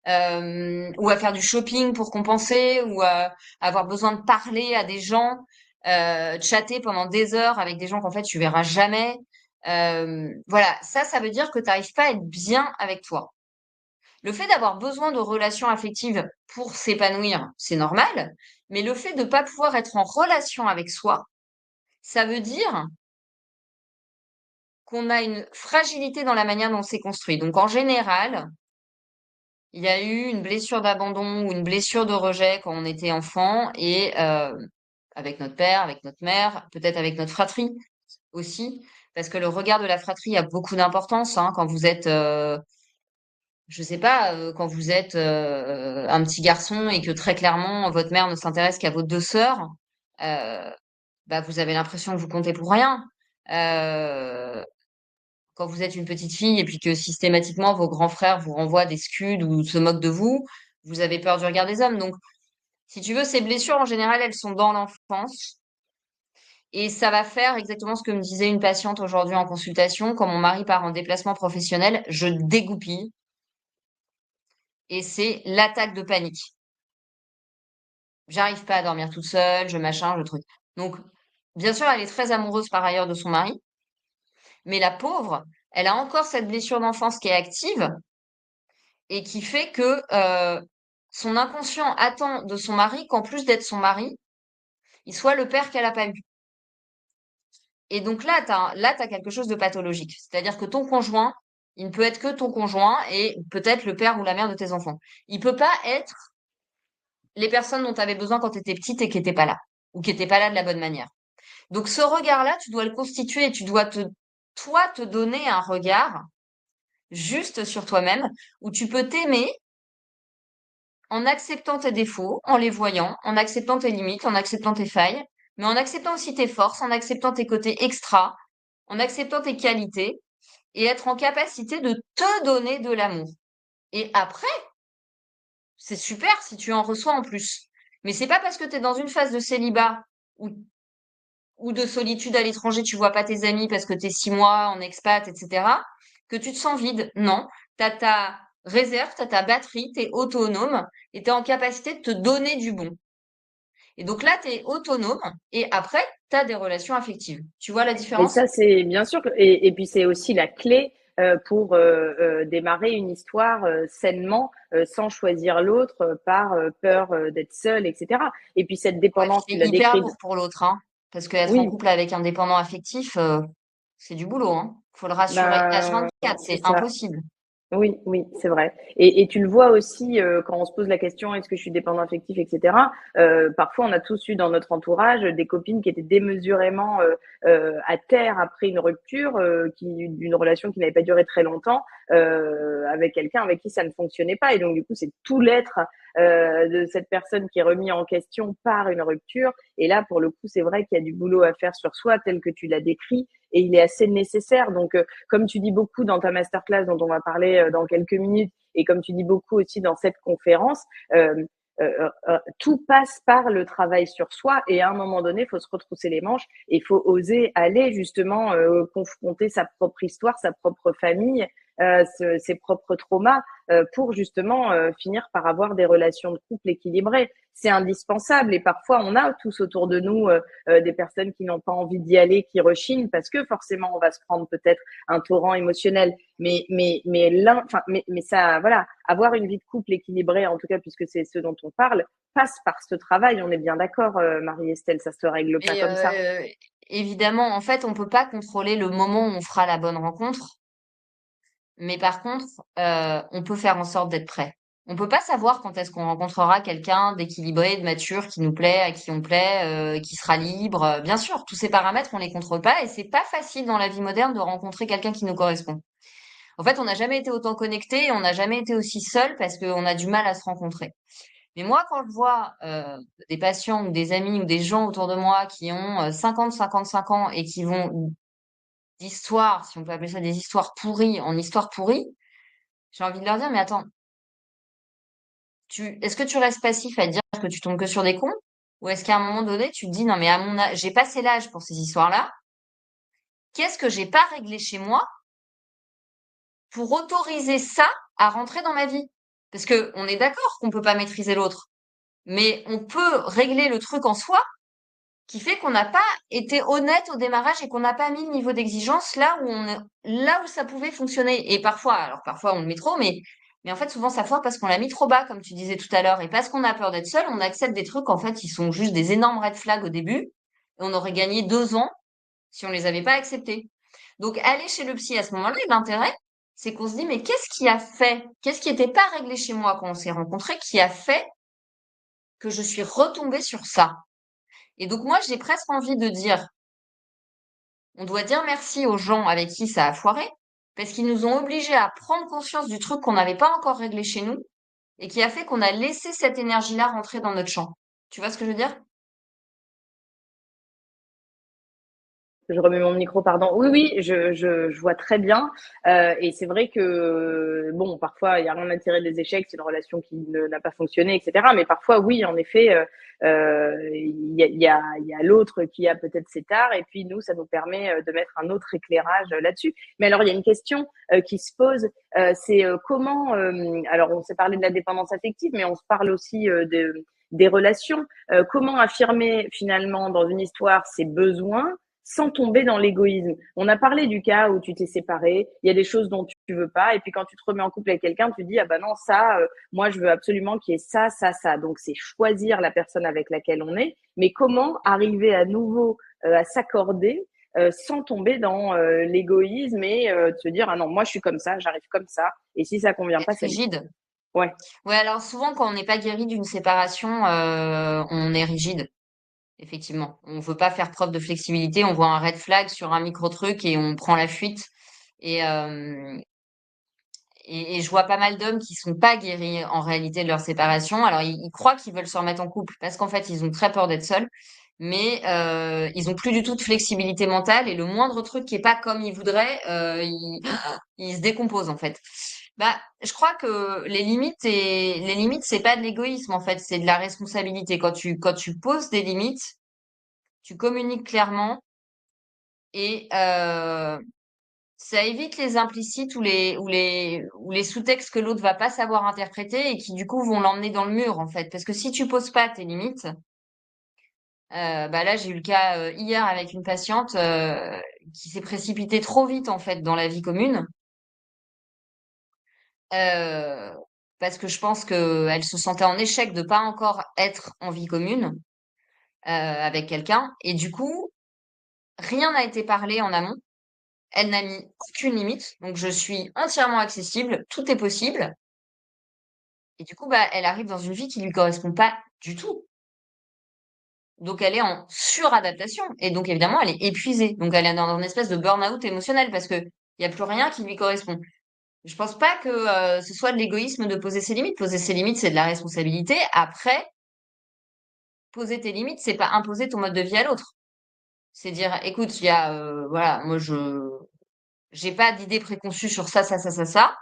Ou à faire du shopping pour compenser, ou à avoir besoin de parler à des gens, chatter pendant des heures avec des gens qu'en fait tu verras jamais. Voilà, ça veut dire que tu n'arrives pas à être bien avec toi. Le fait d'avoir besoin de relations affectives pour s'épanouir, c'est normal, mais le fait de pas pouvoir être en relation avec soi, ça veut dire qu'on a une fragilité dans la manière dont c'est construit. Donc en général, il y a eu une blessure d'abandon ou une blessure de rejet quand on était enfant et avec notre père, avec notre mère, peut-être avec notre fratrie aussi, parce que le regard de la fratrie a beaucoup d'importance hein, quand vous êtes je sais pas, quand vous êtes un petit garçon et que très clairement votre mère ne s'intéresse qu'à vos deux sœurs, euh, bah vous avez l'impression que vous comptez pour rien. Euh, Quand vous êtes une petite fille et puis que systématiquement vos grands frères vous renvoient des scuds ou se moquent de vous, vous avez peur du regard des hommes. Donc, si tu veux, ces blessures en général, elles sont dans l'enfance. Et ça va faire exactement ce que me disait une patiente aujourd'hui en consultation. Quand mon mari part en déplacement professionnel, je dégoupille. et c'est l'attaque de panique. J'arrive pas à dormir toute seule, je truc. Donc, bien sûr, elle est très amoureuse par ailleurs de son mari, mais la pauvre, elle a encore cette blessure d'enfance qui est active et qui fait que son inconscient attend de son mari qu'en plus d'être son mari, il soit le père qu'elle a pas eu. Et donc t'as quelque chose de pathologique. C'est-à-dire que ton conjoint, il ne peut être que ton conjoint et peut-être le père ou la mère de tes enfants. Il peut pas être les personnes dont tu avais besoin quand tu étais petite et qui n'étaient pas là, ou qui n'étaient pas là de la bonne manière. Donc ce regard-là, tu dois le constituer et tu dois toi, te donner un regard juste sur toi-même, où tu peux t'aimer en acceptant tes défauts, en les voyant, en acceptant tes limites, en acceptant tes failles, mais en acceptant aussi tes forces, en acceptant tes côtés extra, en acceptant tes qualités, et être en capacité de te donner de l'amour. Et après, c'est super si tu en reçois en plus. Mais c'est pas parce que tu es dans une phase de célibat ou, ou de solitude à l'étranger, tu vois pas tes amis parce que tu es 6 mois en expat, etc., que tu te sens vide. Non. Tu as ta réserve, tu as ta batterie, tu es autonome et tu es en capacité de te donner du bon. Et donc là, tu es autonome et après, tu as des relations affectives. Tu vois la Et différence? ça, c'est bien sûr. Et puis, c'est aussi la clé pour démarrer une histoire sainement, sans choisir l'autre par peur d'être seul, etc. Et puis, cette Ouais, puis dépendance, c'est tu l'as hyper décrite. lourd pour l'autre, hein. Parce qu'être en Oui, couple avec un dépendant affectif, c'est du boulot, hein. Faut le rassurer bah, H24, c'est c'est ça. impossible. Oui, oui, c'est vrai. Et tu le vois aussi quand on se pose la question est-ce que je suis dépendant affectif, etc. Parfois, on a tous eu dans notre entourage des copines qui étaient démesurément à terre après une rupture, d'une relation qui n'avait pas duré très longtemps, avec quelqu'un avec qui ça ne fonctionnait pas. Et donc, du coup, c'est tout l'être de cette personne qui est remis en question par une rupture. Et là, pour le coup, c'est vrai qu'il y a du boulot à faire sur soi, tel que tu l'as décrit, et il est assez nécessaire. Donc, comme tu dis beaucoup dans ta masterclass dont on va parler dans quelques minutes, et comme tu dis beaucoup aussi dans cette conférence, tout passe par le travail sur soi et à un moment donné, il faut se retrousser les manches et il faut oser aller justement confronter sa propre histoire, sa propre famille, ses propres traumas pour justement finir par avoir des relations de couple équilibrées. C'est indispensable et parfois on a tous autour de nous des personnes qui n'ont pas envie d'y aller, qui rechignent parce que forcément on va se prendre peut-être un torrent émotionnel. Mais ça, voilà, avoir une vie de couple équilibrée, en tout cas puisque c'est ce dont on parle, passe par ce travail. On est bien d'accord, Marie-Estelle, ça se règle pas Mais comme ça. évidemment, en fait, on peut pas contrôler le moment où on fera la bonne rencontre, mais par contre, on peut faire en sorte d'être prêt. On peut pas savoir quand est-ce qu'on rencontrera quelqu'un d'équilibré, de mature, qui nous plaît, à qui on plaît, qui sera libre. Bien sûr, tous ces paramètres, on les contrôle pas et c'est pas facile dans la vie moderne de rencontrer quelqu'un qui nous correspond. En fait, on n'a jamais été autant connecté et on n'a jamais été aussi seul parce qu'on a du mal à se rencontrer. Mais moi, quand je vois des patients ou des amis ou des gens autour de moi qui ont 50, 55 ans et qui vont d'histoires, si on peut appeler ça des histoires pourries, en histoires pourries, j'ai envie de leur dire, mais attends, est-ce que tu restes passif à dire que tu tombes que sur des cons? Ou est-ce qu'à un moment donné, tu te dis, non, mais à mon âge, j'ai passé l'âge pour ces histoires-là, qu'est-ce que j'ai pas réglé chez moi pour autoriser ça à rentrer dans ma vie? Parce que on est d'accord qu'on peut pas maîtriser l'autre, mais on peut régler le truc en soi qui fait qu'on n'a pas été honnête au démarrage et qu'on n'a pas mis le niveau d'exigence là où ça pouvait fonctionner. Et parfois, alors parfois on le met trop, mais en fait souvent ça foire parce qu'on l'a mis trop bas, comme tu disais tout à l'heure, et parce qu'on a peur d'être seul, on accepte des trucs en fait qui sont juste des énormes red flags au début, et on aurait gagné 2 ans si on les avait pas acceptés. Donc aller chez le psy à ce moment-là, l'intérêt, c'est qu'on se dit mais qu'est-ce qui n'était pas réglé chez moi quand on s'est rencontrés, qui a fait que je suis retombée sur ça? Et donc moi, j'ai presque envie de dire, on doit dire merci aux gens avec qui ça a foiré, parce qu'ils nous ont obligés à prendre conscience du truc qu'on n'avait pas encore réglé chez nous, et qui a fait qu'on a laissé cette énergie-là rentrer dans notre champ. Tu vois ce que je veux dire? Je remets mon micro, pardon. Oui, oui, je vois très bien. Et c'est vrai que, bon, parfois, il n'y a rien à tirer des échecs, c'est une relation qui n'a pas fonctionné, etc. Mais parfois, oui, en effet, Il y a l'autre qui a peut-être ses tares, et puis nous, ça nous permet de mettre un autre éclairage là-dessus. Mais alors, il y a une question qui se pose, c'est comment, alors on s'est parlé de la dépendance affective, mais on se parle aussi des relations. Comment affirmer finalement dans une histoire ses besoins sans tomber dans l'égoïsme. On a parlé du cas où tu t'es séparé, il y a des choses dont tu veux pas, et puis quand tu te remets en couple avec quelqu'un, tu dis ah ben non ça, moi je veux absolument qu'il y ait ça, ça, ça. Donc c'est choisir la personne avec laquelle on est, mais comment arriver à nouveau à s'accorder sans tomber dans l'égoïsme et de se dire ah non moi je suis comme ça, j'arrive comme ça, et si ça convient pas Être c'est non. rigide. Ouais. Ouais, alors souvent quand on n'est pas guéri d'une séparation, on est rigide. Effectivement, on veut pas faire preuve de flexibilité, on voit un red flag sur un micro truc et on prend la fuite. Et, et je vois pas mal d'hommes qui sont pas guéris en réalité de leur séparation. Alors ils croient qu'ils veulent se remettre en couple parce qu'en fait ils ont très peur d'être seuls, mais ils ont plus du tout de flexibilité mentale et le moindre truc qui est pas comme ils voudraient, ils se décomposent en fait. Bah, je crois que les limites c'est pas de l'égoïsme en fait, c'est de la responsabilité. Quand tu poses des limites, tu communiques clairement et ça évite les implicites ou les sous-textes que l'autre va pas savoir interpréter et qui du coup vont l'emmener dans le mur en fait. Parce que si tu poses pas tes limites, bah là j'ai eu le cas hier avec une patiente qui s'est précipitée trop vite en fait dans la vie commune euh, parce que je pense que elle se sentait en échec de pas encore être en vie commune avec quelqu'un et du coup rien n'a été parlé en amont. Elle n'a mis aucune limite, donc je suis entièrement accessible, tout est possible. Et du coup, bah, elle arrive dans une vie qui lui correspond pas du tout. Donc elle est en suradaptation. Et donc évidemment, elle est épuisée. Donc elle est dans une espèce de burn-out émotionnel parce que il y a plus rien qui lui correspond. Je pense pas que ce soit de l'égoïsme de poser ses limites. Poser ses limites, c'est de la responsabilité. Après, poser tes limites, c'est pas imposer ton mode de vie à l'autre. C'est dire, écoute, il y a, voilà, moi je j'ai pas d'idée préconçue sur ça, ça, ça, ça, ça.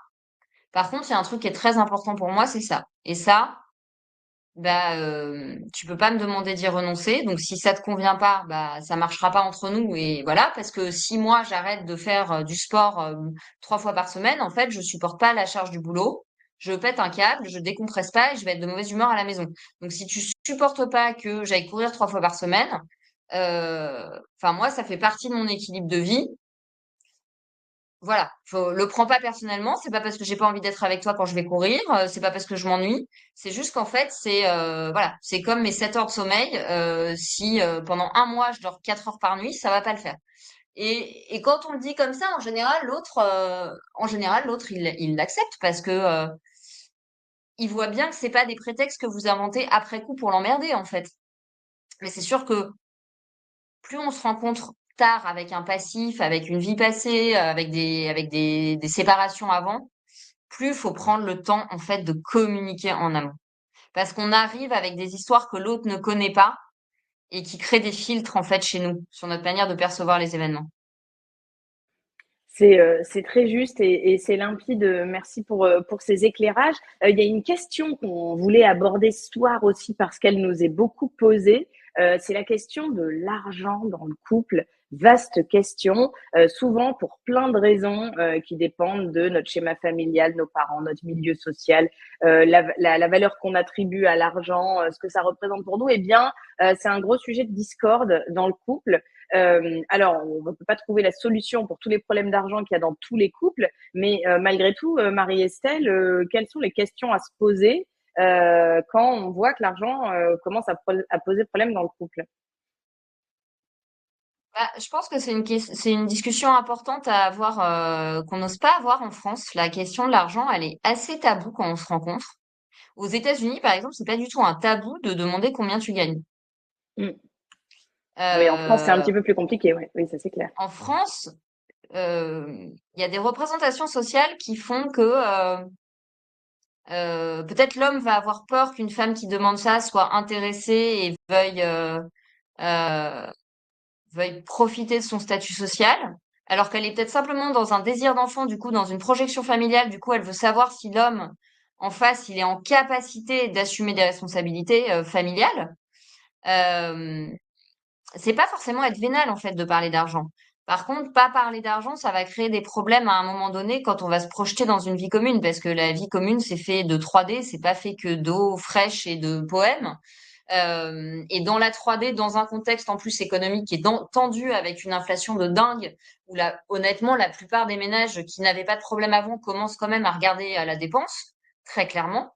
Par contre, il y a un truc qui est très important pour moi, c'est ça. Et ça, bah, tu peux pas me demander d'y renoncer. Donc, si ça te convient pas, bah, ça marchera pas entre nous. Et voilà, parce que si moi j'arrête de faire du sport 3 fois par semaine, en fait, je supporte pas la charge du boulot. Je pète un câble, je décompresse pas et je vais être de mauvaise humeur à la maison. Donc, si tu supportes pas que j'aille courir 3 fois par semaine, enfin moi, ça fait partie de mon équilibre de vie. Voilà, le prends pas personnellement, c'est pas parce que j'ai pas envie d'être avec toi quand je vais courir, c'est pas parce que je m'ennuie, c'est juste qu'en fait, c'est voilà, c'est comme mes 7 heures de sommeil, si pendant un mois je dors 4 heures par nuit, ça va pas le faire. Et quand on le dit comme ça, en général l'autre il l'accepte parce que il voit bien que c'est pas des prétextes que vous inventez après coup pour l'emmerder en fait. Mais c'est sûr que plus on se rencontre tard avec un passif, avec une vie passée, avec des séparations avant, plus il faut prendre le temps, en fait, de communiquer en amont. Parce qu'on arrive avec des histoires que l'autre ne connaît pas et qui créent des filtres, en fait, chez nous, sur notre manière de percevoir les événements. C'est très juste et c'est limpide. Merci pour ces éclairages. Il y a une question qu'on voulait aborder ce soir aussi parce qu'elle nous est beaucoup posée. C'est la question de l'argent dans le couple. Vaste question, souvent pour plein de raisons qui dépendent de notre schéma familial, nos parents, notre milieu social, la valeur qu'on attribue à l'argent, ce que ça représente pour nous. Eh bien, c'est un gros sujet de discorde dans le couple. Alors, on ne peut pas trouver la solution pour tous les problèmes d'argent qu'il y a dans tous les couples, mais malgré tout, Marie-Estelle, quelles sont les questions à se poser quand on voit que l'argent commence à poser problème dans le couple? Bah, je pense que c'est une discussion importante à avoir, qu'on n'ose pas avoir en France. La question de l'argent, elle est assez taboue quand on se rencontre. Aux États-Unis, par exemple, c'est pas du tout un tabou de demander combien tu gagnes. Mm. Oui, en France, c'est un Euh, petit peu plus compliqué, ouais. Oui, ça c'est clair. En France, il y a des représentations sociales qui font que peut-être l'homme va avoir peur qu'une femme qui demande ça soit intéressée et euh, veuille profiter de son statut social, alors qu'elle est peut-être simplement dans un désir d'enfant, du coup, dans une projection familiale, du coup, elle veut savoir si l'homme en face, il est en capacité d'assumer des responsabilités familiales. Euh, c'est pas forcément être vénal en fait de parler d'argent. Par contre, pas parler d'argent, ça va créer des problèmes à un moment donné quand on va se projeter dans une vie commune, parce que la vie commune, c'est fait de 3D, c'est pas fait que d'eau fraîche et de poèmes. Et dans la 3D, dans un contexte en plus économique qui est tendu avec une inflation de dingue, où honnêtement, la plupart des ménages qui n'avaient pas de problème avant commencent quand même à regarder à la dépense, très clairement.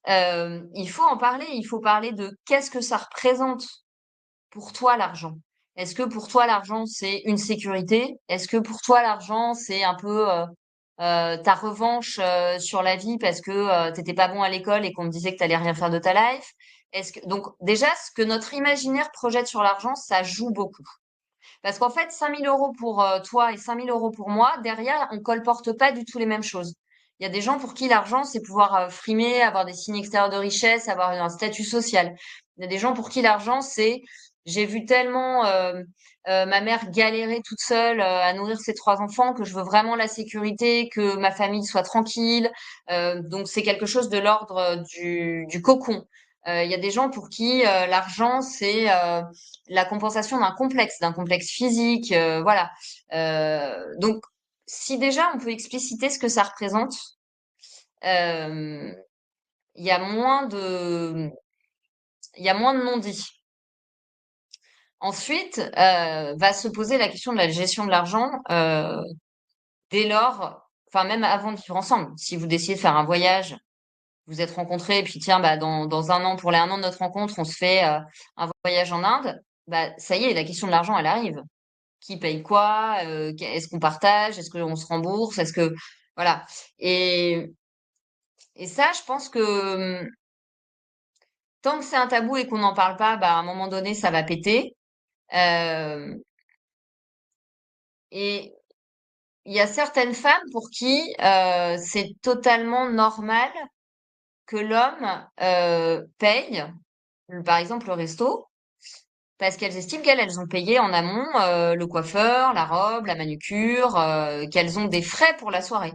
Il faut en parler, il faut parler de qu'est-ce que ça représente pour toi l'argent? Est-ce que pour toi l'argent c'est une sécurité? Est-ce que pour toi l'argent c'est un peu ta revanche sur la vie parce que t'étais pas bon à l'école et qu'on te disait que t'allais rien faire de ta life? Est-ce que donc déjà ce que notre imaginaire projette sur l'argent, ça joue beaucoup. Parce qu'en fait, 5 000 € pour toi et 5 000 € pour moi, derrière, on colporte pas du tout les mêmes choses. Il y a des gens pour qui l'argent, c'est pouvoir frimer, avoir des signes extérieurs de richesse, avoir un statut social. Il y a des gens pour qui l'argent, c'est j'ai vu tellement ma mère galérer toute seule à nourrir ses 3 enfants que je veux vraiment la sécurité, que ma famille soit tranquille. Donc c'est quelque chose de l'ordre du cocon. Il y a des gens pour qui l'argent, c'est la compensation d'un complexe physique, voilà. Donc, si déjà on peut expliciter ce que ça représente, euh, il y a moins de, il y a moins de non-dits. Ensuite, va se poser la question de la gestion de l'argent dès lors, enfin même avant de vivre ensemble. Si vous décidez de faire un voyage, vous êtes rencontrés, et puis tiens, bah dans un an, pour les 1 an de notre rencontre, on se fait un voyage en Inde, bah ça y est, la question de l'argent, elle arrive. Qui paye quoi, est-ce qu'on partage, est-ce qu'on se rembourse, est-ce que voilà. Et et ça, je pense que tant que c'est un tabou et qu'on n'en parle pas, bah à un moment donné, ça va péter. Euh, et il y a certaines femmes pour qui c'est totalement normal que l'homme paye, par exemple le resto, parce qu'elles estiment qu'elles ont payé en amont le coiffeur, la robe, la manucure, qu'elles ont des frais pour la soirée.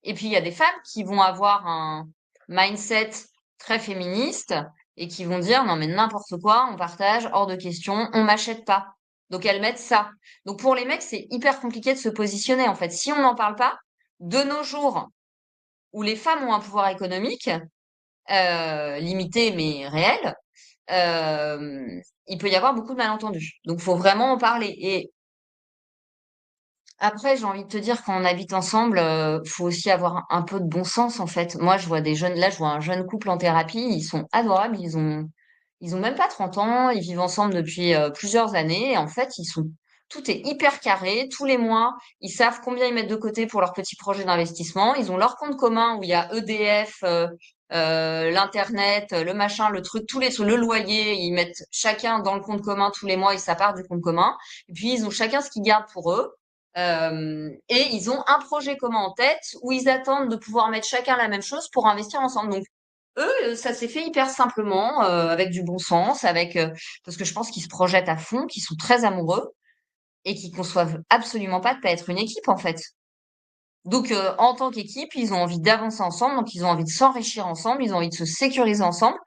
Et puis, il y a des femmes qui vont avoir un mindset très féministe et qui vont dire, non, mais n'importe quoi, on partage, hors de question, on m'achète pas. Donc, elles mettent ça. Donc, pour les mecs, c'est hyper compliqué de se positionner, en fait. Si on n'en parle pas, de nos jours, où les femmes ont un pouvoir économique, limité mais réel, il peut y avoir beaucoup de malentendus. Donc, faut vraiment en parler. Et après, j'ai envie de te dire, quand on habite ensemble, faut aussi avoir un peu de bon sens, en fait. Moi, je vois des jeunes, là, je vois un jeune couple en thérapie, ils sont adorables, ils ont même pas 30 ans, ils vivent ensemble depuis plusieurs années, et en fait, tout est hyper carré, tous les mois, ils savent combien ils mettent de côté pour leurs petits projets d'investissement, ils ont leur compte commun où il y a EDF, l'internet, le machin, le truc, le loyer, ils mettent chacun dans le compte commun tous les mois et ça part du compte commun. Et puis, ils ont chacun ce qu'ils gardent pour eux. Et ils ont un projet commun en tête où ils attendent de pouvoir mettre chacun la même chose pour investir ensemble. Donc eux, ça s'est fait hyper simplement, avec du bon sens, parce que je pense qu'ils se projettent à fond, qu'ils sont très amoureux et qu'ils conçoivent absolument pas de pas être une équipe en fait. Donc en tant qu'équipe, ils ont envie d'avancer ensemble, donc ils ont envie de s'enrichir ensemble, ils ont envie de se sécuriser ensemble.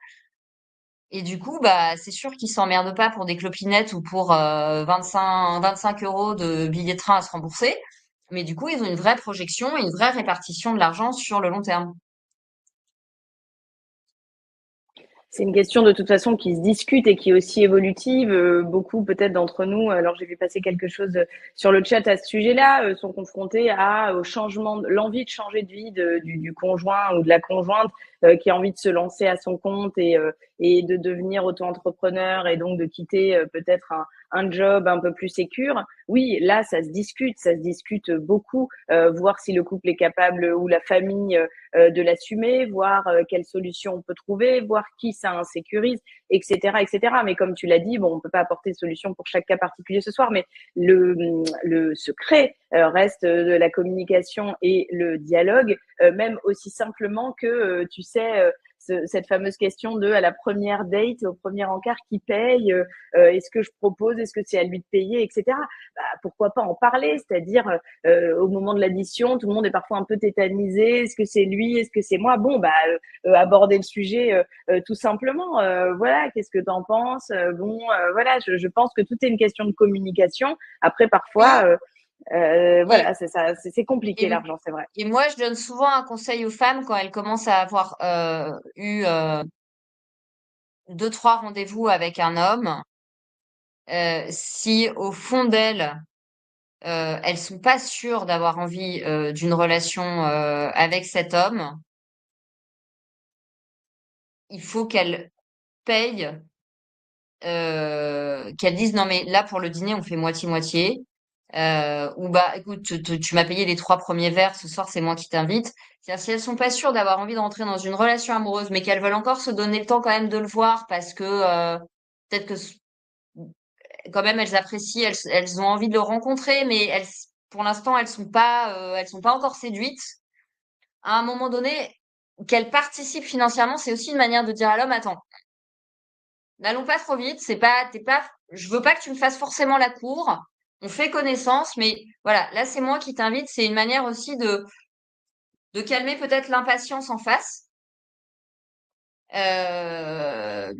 Et du coup, bah, c'est sûr qu'ils s'emmerdent pas pour des clopinettes ou pour 25 € de billets de train à se rembourser. Mais du coup, ils ont une vraie projection et une vraie répartition de l'argent sur le long terme. C'est une question de toute façon qui se discute et qui est aussi évolutive. Beaucoup peut-être d'entre nous, alors j'ai vu passer quelque chose sur le chat à ce sujet-là, sont confrontés au changement, l'envie de changer de vie du conjoint ou de la conjointe qui a envie de se lancer à son compte et de devenir auto-entrepreneur et donc de quitter peut-être un job un peu plus sécure. Oui, là, ça se discute beaucoup, voir si le couple est capable ou la famille de l'assumer, voir quelles solutions on peut trouver, voir qui ça insécurise, etc., etc. Mais comme tu l'as dit, bon, on peut pas apporter de solution pour chaque cas particulier ce soir, mais le secret reste de la communication et le dialogue, même aussi simplement que, tu sais, cette fameuse question de à la première date, au premier encart, qui paye, est-ce que je propose, est-ce que c'est à lui de payer, etc. Bah, pourquoi pas en parler, c'est-à-dire au moment de l'addition, tout le monde est parfois un peu tétanisé, est-ce que c'est lui, est-ce que c'est moi? Bon, bah aborder le sujet tout simplement. Voilà, qu'est-ce que tu en penses? Bon, voilà, je pense que tout est une question de communication. Après, parfois, Oui, et, voilà, c'est ça, c'est compliqué et, l'argent, c'est vrai. et moi, je donne souvent un conseil aux femmes quand elles commencent à avoir eu 2, 3 rendez-vous avec un homme. Si au fond d'elles, elles sont pas sûres d'avoir envie d'une relation avec cet homme, il faut qu'elles payent, qu'elles disent non mais là pour le dîner on fait moitié-moitié, ou bah écoute tu m'as payé les 3 premiers verres, ce soir c'est moi qui t'invite. C'est-à-dire, si elles sont pas sûres d'avoir envie de rentrer dans une relation amoureuse, mais qu'elles veulent encore se donner le temps quand même de le voir parce que peut-être que quand même elles apprécient, elles ont envie de le rencontrer, mais pour l'instant elles sont pas encore séduites. À un moment donné, qu'elles participent financièrement, c'est aussi une manière de dire à l'homme, attends, n'allons pas trop vite, je veux pas que tu me fasses forcément la cour. On fait connaissance, mais voilà, là c'est moi qui t'invite. C'est une manière aussi de calmer peut-être l'impatience en face, euh,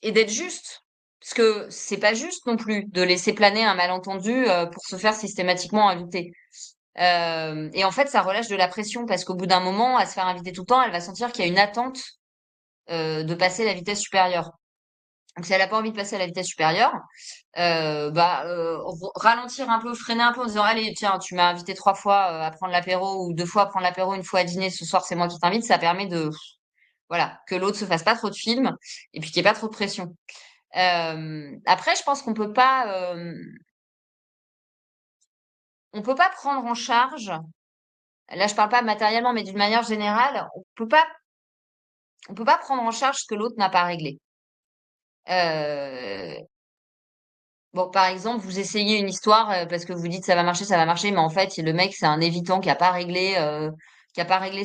et d'être juste. Parce que c'est pas juste non plus de laisser planer un malentendu pour se faire systématiquement inviter. Et en fait, ça relâche de la pression parce qu'au bout d'un moment, à se faire inviter tout le temps, elle va sentir qu'il y a une attente de passer la vitesse supérieure. Donc si elle a pas envie de passer à la vitesse supérieure, ralentir un peu, freiner un peu en disant allez tiens tu m'as invité 3 fois à prendre l'apéro ou 2 fois à prendre l'apéro, une fois à dîner, ce soir c'est moi qui t'invite, ça permet de voilà que l'autre se fasse pas trop de films et puis qu'il n'y ait pas trop de pression. Après je pense on peut pas prendre en charge, là je parle pas matériellement mais d'une manière générale, on peut pas prendre en charge ce que l'autre n'a pas réglé. Euh, Bon, par exemple, vous essayez une histoire parce que vous dites ça va marcher, mais en fait, le mec, c'est un évitant qui a pas réglé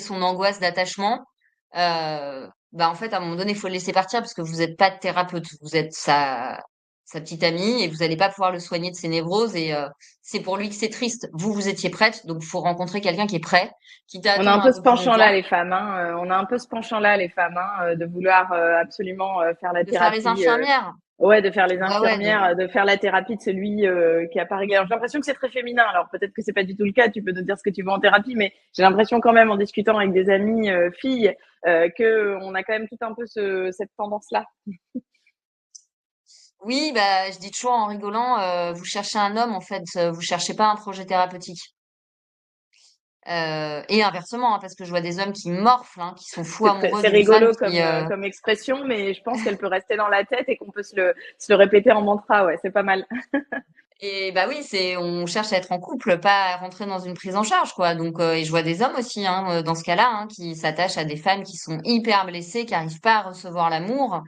son angoisse d'attachement. Bah, en fait, à un moment donné, il faut le laisser partir parce que vous n'êtes pas de thérapeute, vous êtes sa petite amie et vous n'allez pas pouvoir le soigner de ses névroses et c'est pour lui que c'est triste. Vous, vous étiez prête, donc il faut rencontrer quelqu'un qui est prêt, quitte à On a un attendre un peu ce peu plus penchant-là, longtemps, les femmes. Hein. On a un peu ce penchant-là, les femmes, hein, de vouloir absolument faire la de faire les thérapie. infirmières. Ouais, de faire les Ouais, ouais, infirmières, de faire la thérapie de celui qui a pas réglé. Alors, j'ai l'impression que c'est très féminin. Alors peut-être que c'est pas du tout le cas. Tu peux nous dire ce que tu veux en thérapie, mais j'ai l'impression quand même en discutant avec des amies filles que on a quand même tout un peu cette tendance-là. Oui, bah, je dis toujours en rigolant, vous cherchez un homme, en fait, vous cherchez pas un projet thérapeutique. Et inversement, hein, parce que je vois des hommes qui morflent, hein, qui sont fous amoureux C'est d'une femme rigolo qui, comme expression, mais je pense qu'elle peut rester dans la tête et qu'on peut se le répéter en mantra. Ouais, c'est pas mal. et bah oui, on cherche à être en couple, pas à rentrer dans une prise en charge, quoi. Donc, et je vois des hommes aussi, hein, dans ce cas-là, hein, qui s'attachent à des femmes qui sont hyper blessées, qui arrivent pas à recevoir l'amour,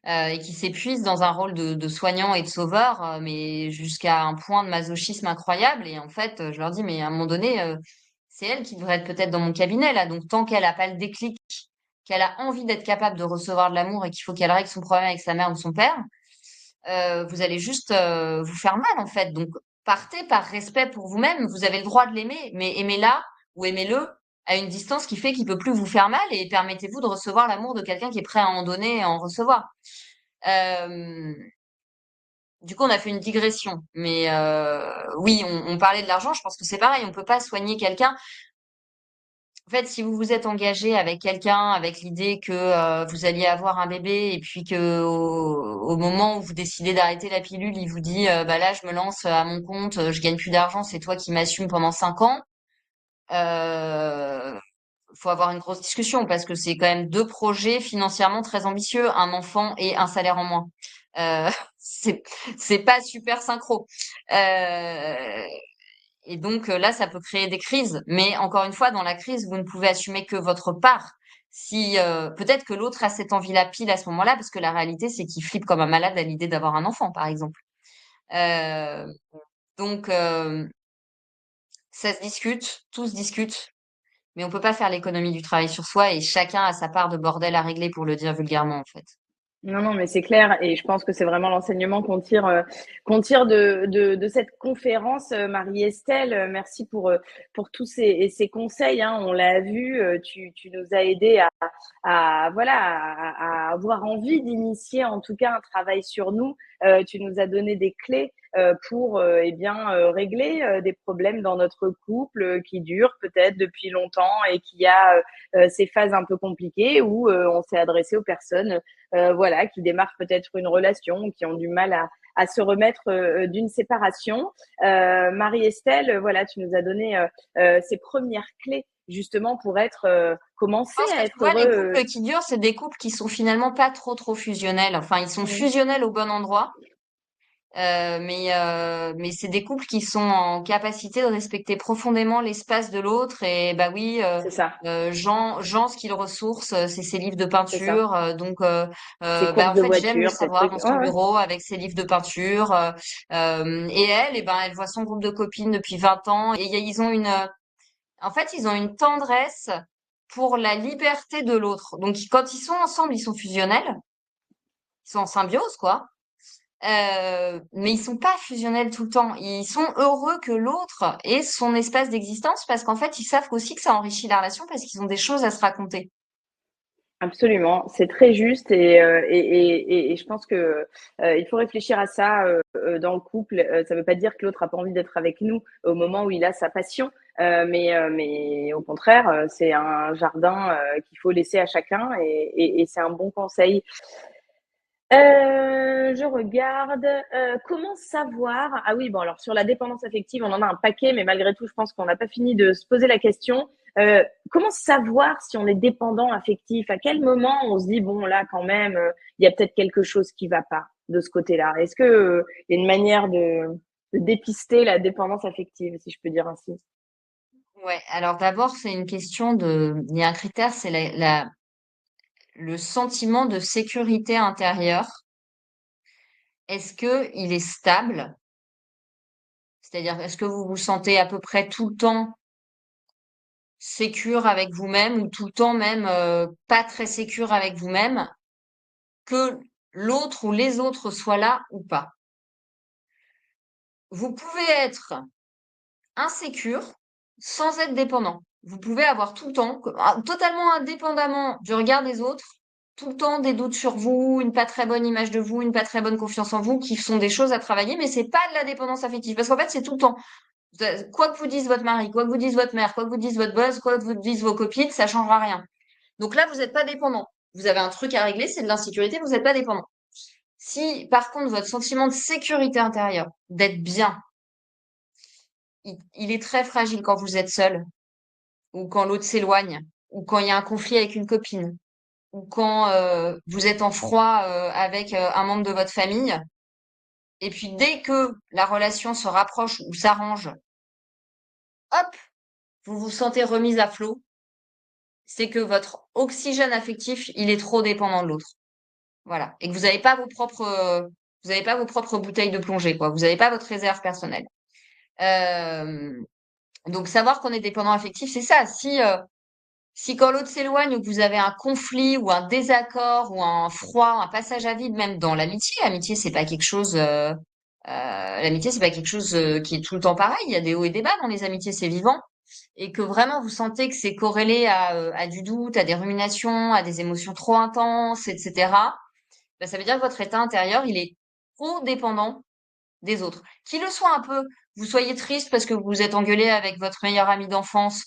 et qui s'épuisent dans un rôle de soignant et de sauveur, mais jusqu'à un point de masochisme incroyable. Et en fait, je leur dis, mais à un moment donné, c'est elle qui devrait être peut-être dans mon cabinet, là. Donc, tant qu'elle a pas le déclic, qu'elle a envie d'être capable de recevoir de l'amour et qu'il faut qu'elle règle son problème avec sa mère ou son père, vous allez juste vous faire mal, en fait. Donc, partez par respect pour vous-même. Vous avez le droit de l'aimer, mais aimez-la ou aimez-le à une distance qui fait qu'il peut plus vous faire mal et permettez-vous de recevoir l'amour de quelqu'un qui est prêt à en donner et à en recevoir. Euh, du coup, on a fait une digression, mais oui, on parlait de l'argent. Je pense que c'est pareil. On peut pas soigner quelqu'un. En fait, si vous vous êtes engagé avec quelqu'un avec l'idée que vous alliez avoir un bébé et puis que au moment où vous décidez d'arrêter la pilule, il vous dit bah là, je me lance à mon compte, je gagne plus d'argent, c'est toi qui m'assumes pendant 5 ans. Euh, Faut avoir une grosse discussion parce que c'est quand même 2 projets financièrement très ambitieux, un enfant et un salaire en moins. Euh, c'est c'est pas super synchro. Euh, et donc là, ça peut créer des crises. Mais encore une fois, dans la crise, vous ne pouvez assumer que votre part. Si peut-être que l'autre a cette envie-là pile à ce moment-là, parce que la réalité, c'est qu'il flippe comme un malade à l'idée d'avoir un enfant, par exemple. Euh, donc ça se discute, tout se discute. Mais on peut pas faire l'économie du travail sur soi et chacun a sa part de bordel à régler pour le dire vulgairement, en fait. Non, non, mais c'est clair, et je pense que c'est vraiment l'enseignement qu'on tire de cette conférence, Marie-Estelle. Merci pour tous ces conseils. Hein. On l'a vu, tu nous as aidé voilà à avoir envie d'initier en tout cas un travail sur nous. Tu nous as donné des clés pour eh bien régler des problèmes dans notre couple qui durent peut-être depuis longtemps et qui a ces phases un peu compliquées où on s'est adressé aux personnes voilà, qui démarrent peut-être une relation, qui ont du mal à se remettre d'une séparation. Marie-Estelle, voilà, tu nous as donné ces premières clés justement pour Je commencer pense que à tu être vois, les heureux. couples qui durent, c'est des couples qui sont finalement pas trop fusionnels. Enfin, ils sont Mm, fusionnels au bon endroit. Mais c'est des couples qui sont en capacité de respecter profondément l'espace de l'autre. Et bah oui, c'est ça, Jean, ce qu'il ressource, c'est ses livres de c'est ça. peinture. Ces Bah courses en de fait, j'aime le voiture, ces savoir trucs. dans Ouais, son ouais. bureau avec ses livres de peinture. Et elle, et ben, elle voit son groupe de copines depuis 20 ans. Et ils ont en fait, ils ont une tendresse pour la liberté de l'autre. Donc, quand ils sont ensemble, ils sont fusionnels, ils sont en symbiose, quoi. Mais ils sont pas fusionnels tout le temps. Ils sont heureux que l'autre ait son espace d'existence parce qu'en fait, ils savent aussi que ça enrichit la relation parce qu'ils ont des choses à se raconter. Absolument, c'est très juste et je pense que il faut réfléchir à ça dans le couple. Ça ne veut pas dire que l'autre a pas envie d'être avec nous au moment où il a sa passion, mais au contraire, c'est un jardin qu'il faut laisser à chacun et c'est un bon conseil. Je regarde. Comment savoir? Ah oui, bon alors sur la dépendance affective, on en a un paquet, mais malgré tout, je pense qu'on n'a pas fini de se poser la question. Comment savoir si on est dépendant affectif? À quel moment on se dit bon là quand même, il y a peut-être quelque chose qui va pas de ce côté-là? Est-ce que il y a une manière de dépister la dépendance affective, si je peux dire ainsi? Ouais, alors d'abord, c'est une question il y a un critère, c'est le sentiment de sécurité intérieure. Est-ce que il est stable? C'est-à-dire, est-ce que vous vous sentez à peu près tout le temps sécure avec vous-même ou tout le temps même pas très sécure avec vous-même, que l'autre ou les autres soient là ou pas. Vous pouvez être insécure sans être dépendant. Vous pouvez avoir tout le temps, totalement indépendamment du regard des autres, tout le temps des doutes sur vous, une pas très bonne image de vous, une pas très bonne confiance en vous, qui sont des choses à travailler, mais c'est pas de la dépendance affective. Parce qu'en fait, c'est tout le temps. Quoi que vous dise votre mari, quoi que vous dise votre mère, quoi que vous dise votre boss, quoi que vous dise vos copines, ça changera rien. Donc là, vous n'êtes pas dépendant. Vous avez un truc à régler, c'est de l'insécurité, vous n'êtes pas dépendant. Si, par contre, votre sentiment de sécurité intérieure, d'être bien, il est très fragile quand vous êtes seul, ou quand l'autre s'éloigne, ou quand il y a un conflit avec une copine, ou quand vous êtes en froid avec un membre de votre famille, et puis dès que la relation se rapproche ou s'arrange, hop, vous vous sentez remise à flot, c'est que votre oxygène affectif, il est trop dépendant de l'autre. Voilà. Et que vous avez pas vos propres bouteilles de plongée, quoi. Vous n'avez pas votre réserve personnelle. Euh, donc savoir qu'on est dépendant affectif, c'est ça. Si quand l'autre s'éloigne ou que vous avez un conflit ou un désaccord ou un froid, un passage à vide, même dans l'amitié c'est pas quelque chose. L'amitié, c'est pas quelque chose qui est tout le temps pareil. Il y a des hauts et des bas dans les amitiés, c'est vivant. Et que vraiment vous sentez que c'est corrélé à du doute, à des ruminations, à des émotions trop intenses, etc. Ben, ça veut dire que votre état intérieur, il est trop dépendant des autres. Qu'il le soit un peu, vous soyez triste parce que vous êtes engueulé avec votre meilleur ami d'enfance,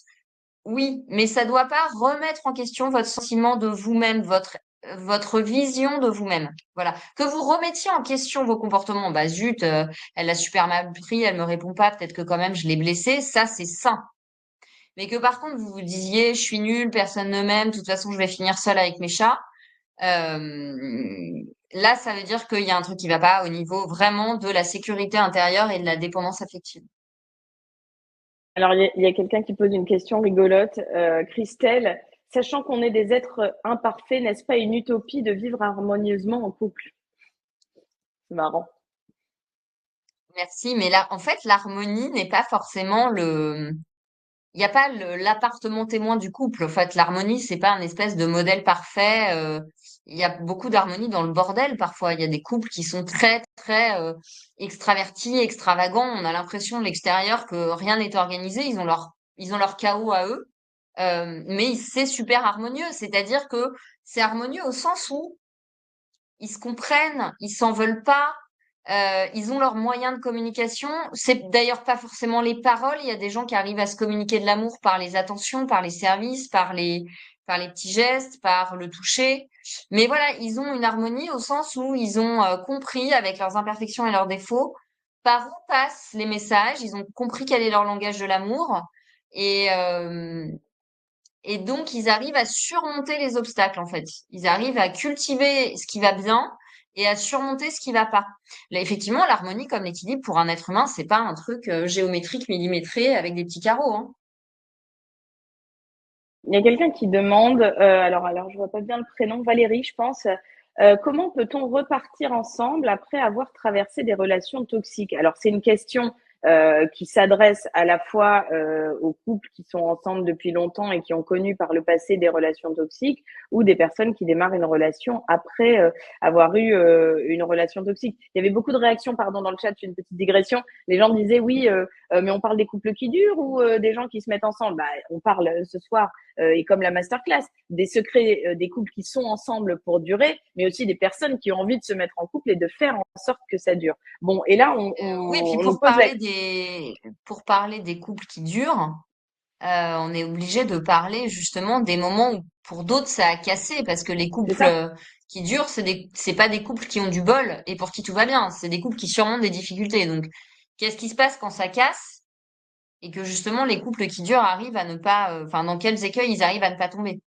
oui, mais ça doit pas remettre en question votre sentiment de vous-même, votre vision de vous-même. Voilà. Que vous remettiez en question vos comportements, bah zut, elle a super mal pris, elle me répond pas, peut-être que quand même je l'ai blessée, ça c'est sain. Mais que par contre vous vous disiez, je suis nulle, personne ne m'aime, de toute façon je vais finir seule avec mes chats. Là, ça veut dire qu'il y a un truc qui va pas au niveau vraiment de la sécurité intérieure et de la dépendance affective. Alors, il y a quelqu'un qui pose une question rigolote. Christelle, sachant qu'on est des êtres imparfaits, n'est-ce pas une utopie de vivre harmonieusement en couple? C'est marrant. Merci, mais là, en fait, l'harmonie n'est pas forcément il n'y a pas l'appartement témoin du couple. En fait, l'harmonie, c'est pas un espèce de modèle parfait. Il y a beaucoup d'harmonie dans le bordel parfois. Il y a des couples qui sont très, très extravertis, extravagants. On a l'impression de l'extérieur que rien n'est organisé. Ils ont leur chaos à eux. Mais c'est super harmonieux. C'est-à-dire que c'est harmonieux au sens où ils se comprennent, ils s'en veulent pas, ils ont leurs moyens de communication. C'est d'ailleurs pas forcément les paroles. Il y a des gens qui arrivent à se communiquer de l'amour par les attentions, par les services, par les petits gestes, par le toucher. Mais voilà, ils ont une harmonie au sens où ils ont compris avec leurs imperfections et leurs défauts par où passent les messages. Ils ont compris quel est leur langage de l'amour. Et, euh, et donc, ils arrivent à surmonter les obstacles, en fait. Ils arrivent à cultiver ce qui va bien et à surmonter ce qui va pas. Là, effectivement, l'harmonie, comme l'équilibre, pour un être humain, c'est pas un truc géométrique, millimétré, avec des petits carreaux, hein. Il y a quelqu'un qui demande, alors je vois pas bien le prénom, Valérie, je pense. Comment peut-on repartir ensemble après avoir traversé des relations toxiques? Alors c'est une question qui s'adresse à la fois aux couples qui sont ensemble depuis longtemps et qui ont connu par le passé des relations toxiques, ou des personnes qui démarrent une relation après avoir eu une relation toxique. Il y avait beaucoup de réactions, pardon, dans le chat, une petite digression. Les gens disaient oui, mais on parle des couples qui durent ou des gens qui se mettent ensemble. Bah, on parle ce soir et comme la masterclass, des secrets des couples qui sont ensemble pour durer, mais aussi des personnes qui ont envie de se mettre en couple et de faire en sorte que ça dure. Bon, et là, Oui, et puis on nous pose la... pour parler des couples qui durent, on est obligé de parler justement des moments où pour d'autres ça a cassé parce que les C'est couples ça. qui durent, c'est pas des couples qui ont du bol et pour qui tout va bien, c'est des couples qui surmontent des difficultés. Donc, qu'est-ce qui se passe quand ça casse et que justement les couples qui durent arrivent à ne pas, enfin, dans quels écueils ils arrivent à ne pas tomber?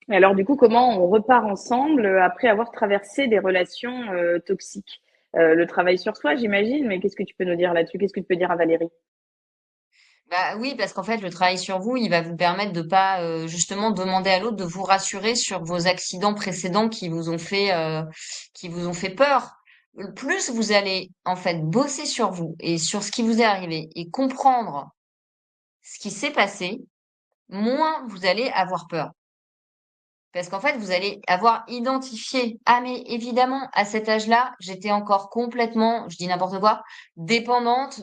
Alors du coup, comment on repart ensemble après avoir traversé des relations toxiques? Le travail sur soi, j'imagine, mais qu'est-ce que tu peux nous dire là-dessus? Qu'est-ce que tu peux dire à Valérie? Bah oui, parce qu'en fait, le travail sur vous, il va vous permettre de pas justement demander à l'autre de vous rassurer sur vos accidents précédents qui vous ont fait peur. Plus vous allez en fait bosser sur vous et sur ce qui vous est arrivé et comprendre ce qui s'est passé, moins vous allez avoir peur. Parce qu'en fait, vous allez avoir identifié, ah mais évidemment, à cet âge-là, j'étais encore complètement, je dis n'importe quoi, dépendante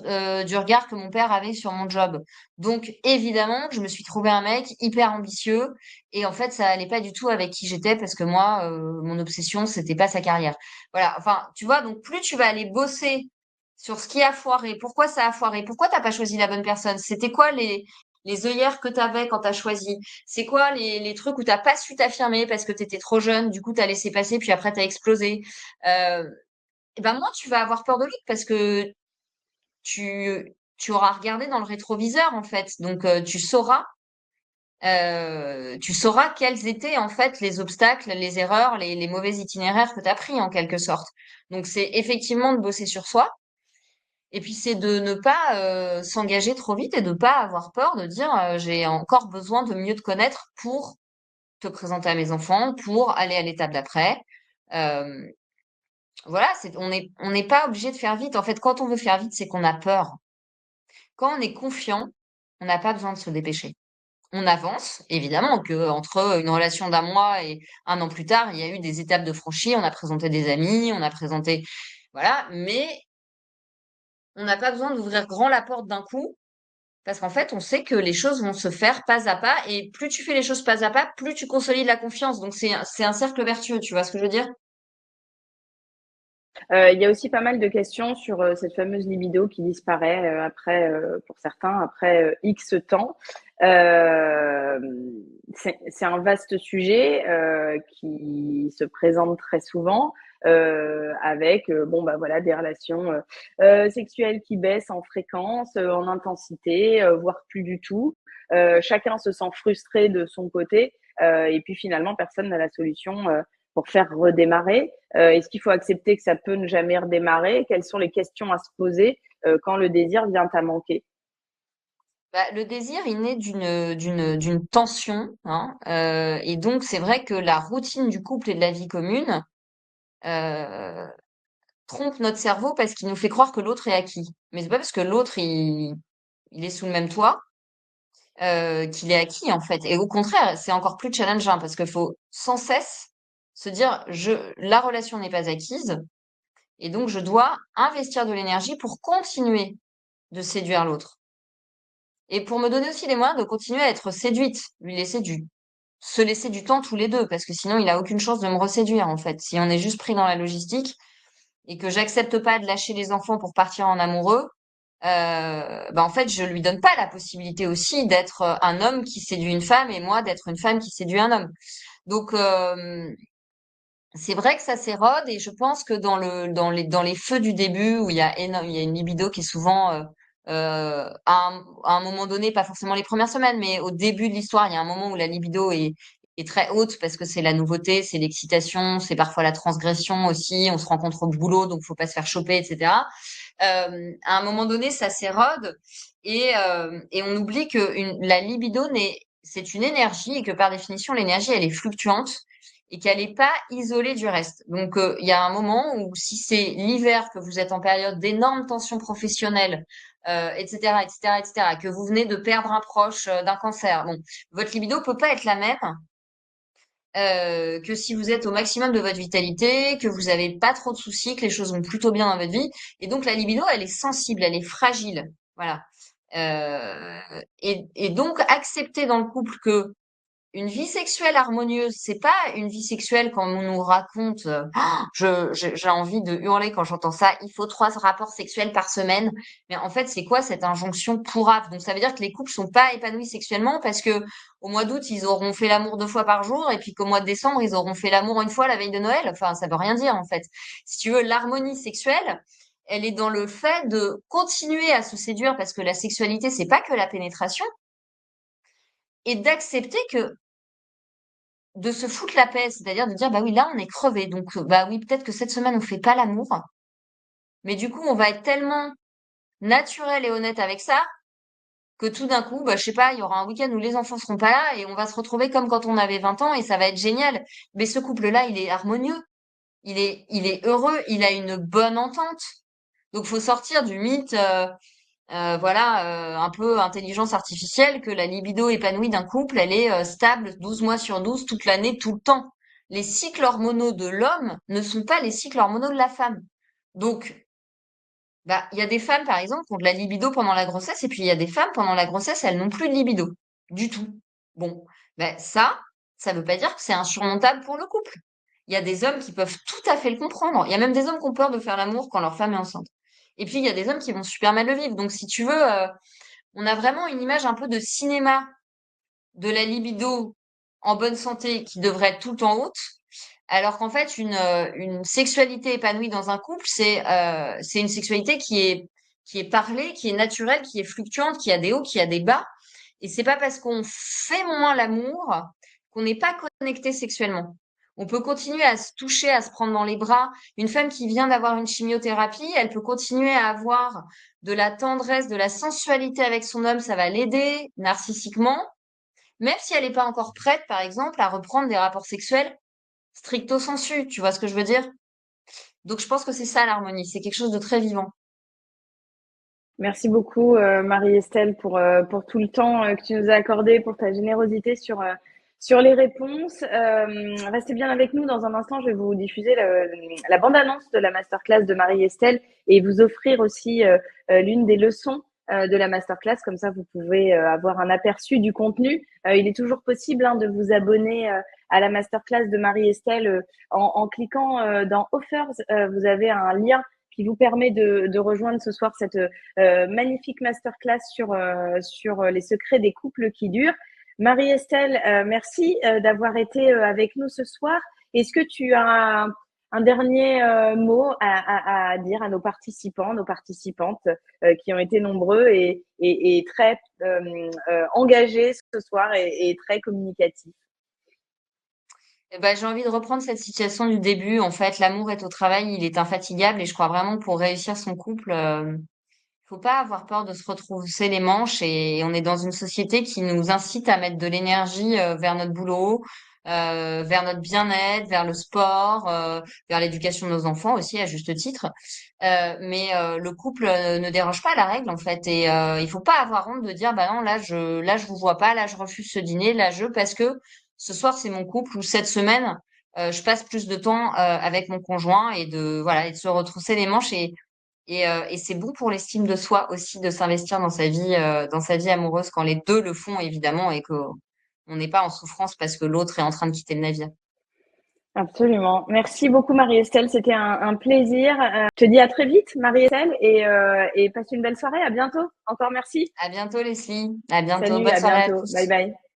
du regard que mon père avait sur mon job. Donc évidemment, je me suis trouvé un mec hyper ambitieux et en fait, ça allait pas du tout avec qui j'étais parce que moi, mon obsession, c'était pas sa carrière. Voilà, enfin, tu vois, donc plus tu vas aller bosser sur ce qui a foiré, pourquoi ça a foiré, pourquoi t'as pas choisi la bonne personne, c'était quoi les œillères que t'avais quand t'as choisi, c'est quoi les trucs où t'as pas su t'affirmer parce que t'étais trop jeune, du coup t'as laissé passer, puis après t'as explosé. Euh, et ben moi, tu vas avoir peur de l'autre parce que tu auras regardé dans le rétroviseur en fait, donc tu sauras quels étaient en fait les obstacles, les erreurs, les mauvais itinéraires que t'as pris en quelque sorte. Donc c'est effectivement de bosser sur soi. Et puis c'est de ne pas s'engager trop vite et de pas avoir peur de dire j'ai encore besoin de mieux te connaître pour te présenter à mes enfants, pour aller à l'étape d'après. Euh, voilà, on n'est pas obligé de faire vite. En fait, quand on veut faire vite, c'est qu'on a peur. Quand on est confiant, on n'a pas besoin de se dépêcher. On avance, évidemment, que entre une relation d'un mois et un an plus tard, il y a eu des étapes de franchir. On a présenté des amis, on a présenté, voilà, mais on n'a pas besoin d'ouvrir grand la porte d'un coup. Parce qu'en fait, on sait que les choses vont se faire pas à pas, et plus tu fais les choses pas à pas, plus tu consolides la confiance. Donc c'est un cercle vertueux, tu vois ce que je veux dire? Il y a aussi pas mal de questions sur cette fameuse libido qui disparaît après, pour certains, après X temps. Euh, c'est un vaste sujet qui se présente très souvent avec bon bah voilà des relations sexuelles qui baissent en fréquence, en intensité, voire plus du tout. Chacun se sent frustré de son côté et puis finalement personne n'a la solution pour faire redémarrer. Est-ce qu'il faut accepter que ça peut ne jamais redémarrer? Quelles sont les questions à se poser quand le désir vient à manquer? Bah, le désir, il naît d'une tension, hein, et donc c'est vrai que la routine du couple et de la vie commune euh, trompe notre cerveau parce qu'il nous fait croire que l'autre est acquis. Mais c'est pas parce que l'autre il est sous le même toit qu'il est acquis en fait. Et au contraire, c'est encore plus challengeant parce qu'il faut sans cesse se dire la relation n'est pas acquise et donc je dois investir de l'énergie pour continuer de séduire l'autre et pour me donner aussi les moyens de continuer à être séduite, se laisser du temps tous les deux parce que sinon il a aucune chance de me reséduire en fait. Si on est juste pris dans la logistique et que j'accepte pas de lâcher les enfants pour partir en amoureux, bah en fait, je lui donne pas la possibilité aussi d'être un homme qui séduit une femme et moi d'être une femme qui séduit un homme. Donc c'est vrai que ça s'érode et je pense que dans les feux du début où il y a une libido qui est souvent à un moment donné, pas forcément les premières semaines, mais au début de l'histoire, il y a un moment où la libido est très haute parce que c'est la nouveauté, c'est l'excitation, c'est parfois la transgression aussi. On se rencontre au boulot, donc faut pas se faire choper, etc. À un moment donné, ça s'érode et on oublie que la libido c'est une énergie et que par définition, l'énergie, elle est fluctuante et qu'elle n'est pas isolée du reste. Donc, il y a un moment où si c'est l'hiver, que vous êtes en période d'énormes tensions professionnelles, etc., etc., etc., que vous venez de perdre un proche d'un cancer, bon, votre libido peut pas être la même que si vous êtes au maximum de votre vitalité, que vous avez pas trop de soucis, que les choses vont plutôt bien dans votre vie. Et donc la libido, elle est sensible, elle est fragile. Voilà. Et donc accepter dans le couple que une vie sexuelle harmonieuse, c'est pas une vie sexuelle comme on nous raconte. J'ai envie de hurler quand j'entends ça. Il faut 3 rapports sexuels par semaine. Mais en fait, c'est quoi cette injonction pourrave? Donc ça veut dire que les couples sont pas épanouis sexuellement parce que au mois d'août, ils auront fait l'amour 2 fois par jour et puis qu'au mois de décembre, ils auront fait l'amour une fois la veille de Noël. Enfin, ça veut rien dire en fait. Si tu veux, l'harmonie sexuelle, elle est dans le fait de continuer à se séduire parce que la sexualité, c'est pas que la pénétration et d'accepter que de se foutre la paix, c'est-à-dire de dire bah oui, là on est crevé, donc bah oui, peut-être que cette semaine on fait pas l'amour, mais du coup on va être tellement naturel et honnête avec ça que tout d'un coup, bah je sais pas, il y aura un week-end où les enfants seront pas là et on va se retrouver comme quand on avait 20 ans et ça va être génial. Mais ce couple-là, il est harmonieux, il est heureux, il a une bonne entente. Donc faut sortir du mythe, voilà, un peu intelligence artificielle que la libido épanouie d'un couple, elle est stable 12 mois sur 12 toute l'année, tout le temps. Les cycles hormonaux de l'homme ne sont pas les cycles hormonaux de la femme. Donc, bah, il y a des femmes, par exemple, qui ont de la libido pendant la grossesse, et puis il y a des femmes, pendant la grossesse, elles n'ont plus de libido. Du tout. Bon. Ben, ça veut pas dire que c'est insurmontable pour le couple. Il y a des hommes qui peuvent tout à fait le comprendre. Il y a même des hommes qui ont peur de faire l'amour quand leur femme est enceinte. Et puis, il y a des hommes qui vont super mal le vivre. Donc, si tu veux, on a vraiment une image un peu de cinéma de la libido en bonne santé qui devrait être tout le temps haute, alors qu'en fait, une sexualité épanouie dans un couple, c'est une sexualité qui est parlée, qui est naturelle, qui est fluctuante, qui a des hauts, qui a des bas. Et c'est pas parce qu'on fait moins l'amour qu'on n'est pas connecté sexuellement. On peut continuer à se toucher, à se prendre dans les bras. Une femme qui vient d'avoir une chimiothérapie, elle peut continuer à avoir de la tendresse, de la sensualité avec son homme, ça va l'aider narcissiquement, même si elle n'est pas encore prête, par exemple, à reprendre des rapports sexuels stricto sensu, tu vois ce que je veux dire? Donc je pense que c'est ça l'harmonie, c'est quelque chose de très vivant. Merci beaucoup, Marie-Estelle, pour tout le temps que tu nous as accordé, pour ta générosité sur les réponses. Restez bien avec nous. Dans un instant, je vais vous diffuser la bande-annonce de la masterclass de Marie-Estelle et vous offrir aussi l'une des leçons de la masterclass. Comme ça, vous pouvez avoir un aperçu du contenu. Il est toujours possible hein, de vous abonner à la masterclass de Marie-Estelle en cliquant dans Offers. Vous avez un lien qui vous permet de rejoindre ce soir cette magnifique masterclass sur les secrets des couples qui durent. Marie-Estelle, merci d'avoir été avec nous ce soir. Est-ce que tu as un dernier mot à dire à nos participants, nos participantes qui ont été nombreux et très engagés ce soir et très communicatifs? Eh ben, j'ai envie de reprendre cette situation du début. En fait, l'amour est au travail, il est infatigable et je crois vraiment que pour réussir son couple, faut pas avoir peur de se retrousser les manches et on est dans une société qui nous incite à mettre de l'énergie vers notre boulot, vers notre bien-être, vers le sport, vers l'éducation de nos enfants aussi, à juste titre. Mais le couple ne déroge pas à la règle en fait, et il faut pas avoir honte de dire bah non là je vous vois pas, là je refuse ce dîner, parce que ce soir c'est mon couple, ou cette semaine je passe plus de temps avec mon conjoint, et de se retrousser les manches, et c'est bon pour l'estime de soi aussi de s'investir dans sa vie amoureuse, quand les deux le font évidemment, et que on n'est pas en souffrance parce que l'autre est en train de quitter le navire. Absolument. Merci beaucoup, Marie-Estelle. C'était un plaisir. Je te dis à très vite, Marie-Estelle, et passe une belle soirée. À bientôt. Encore merci. À bientôt Leslie, à bientôt, Salut, bonne à soirée à bientôt. Bye tous. bye.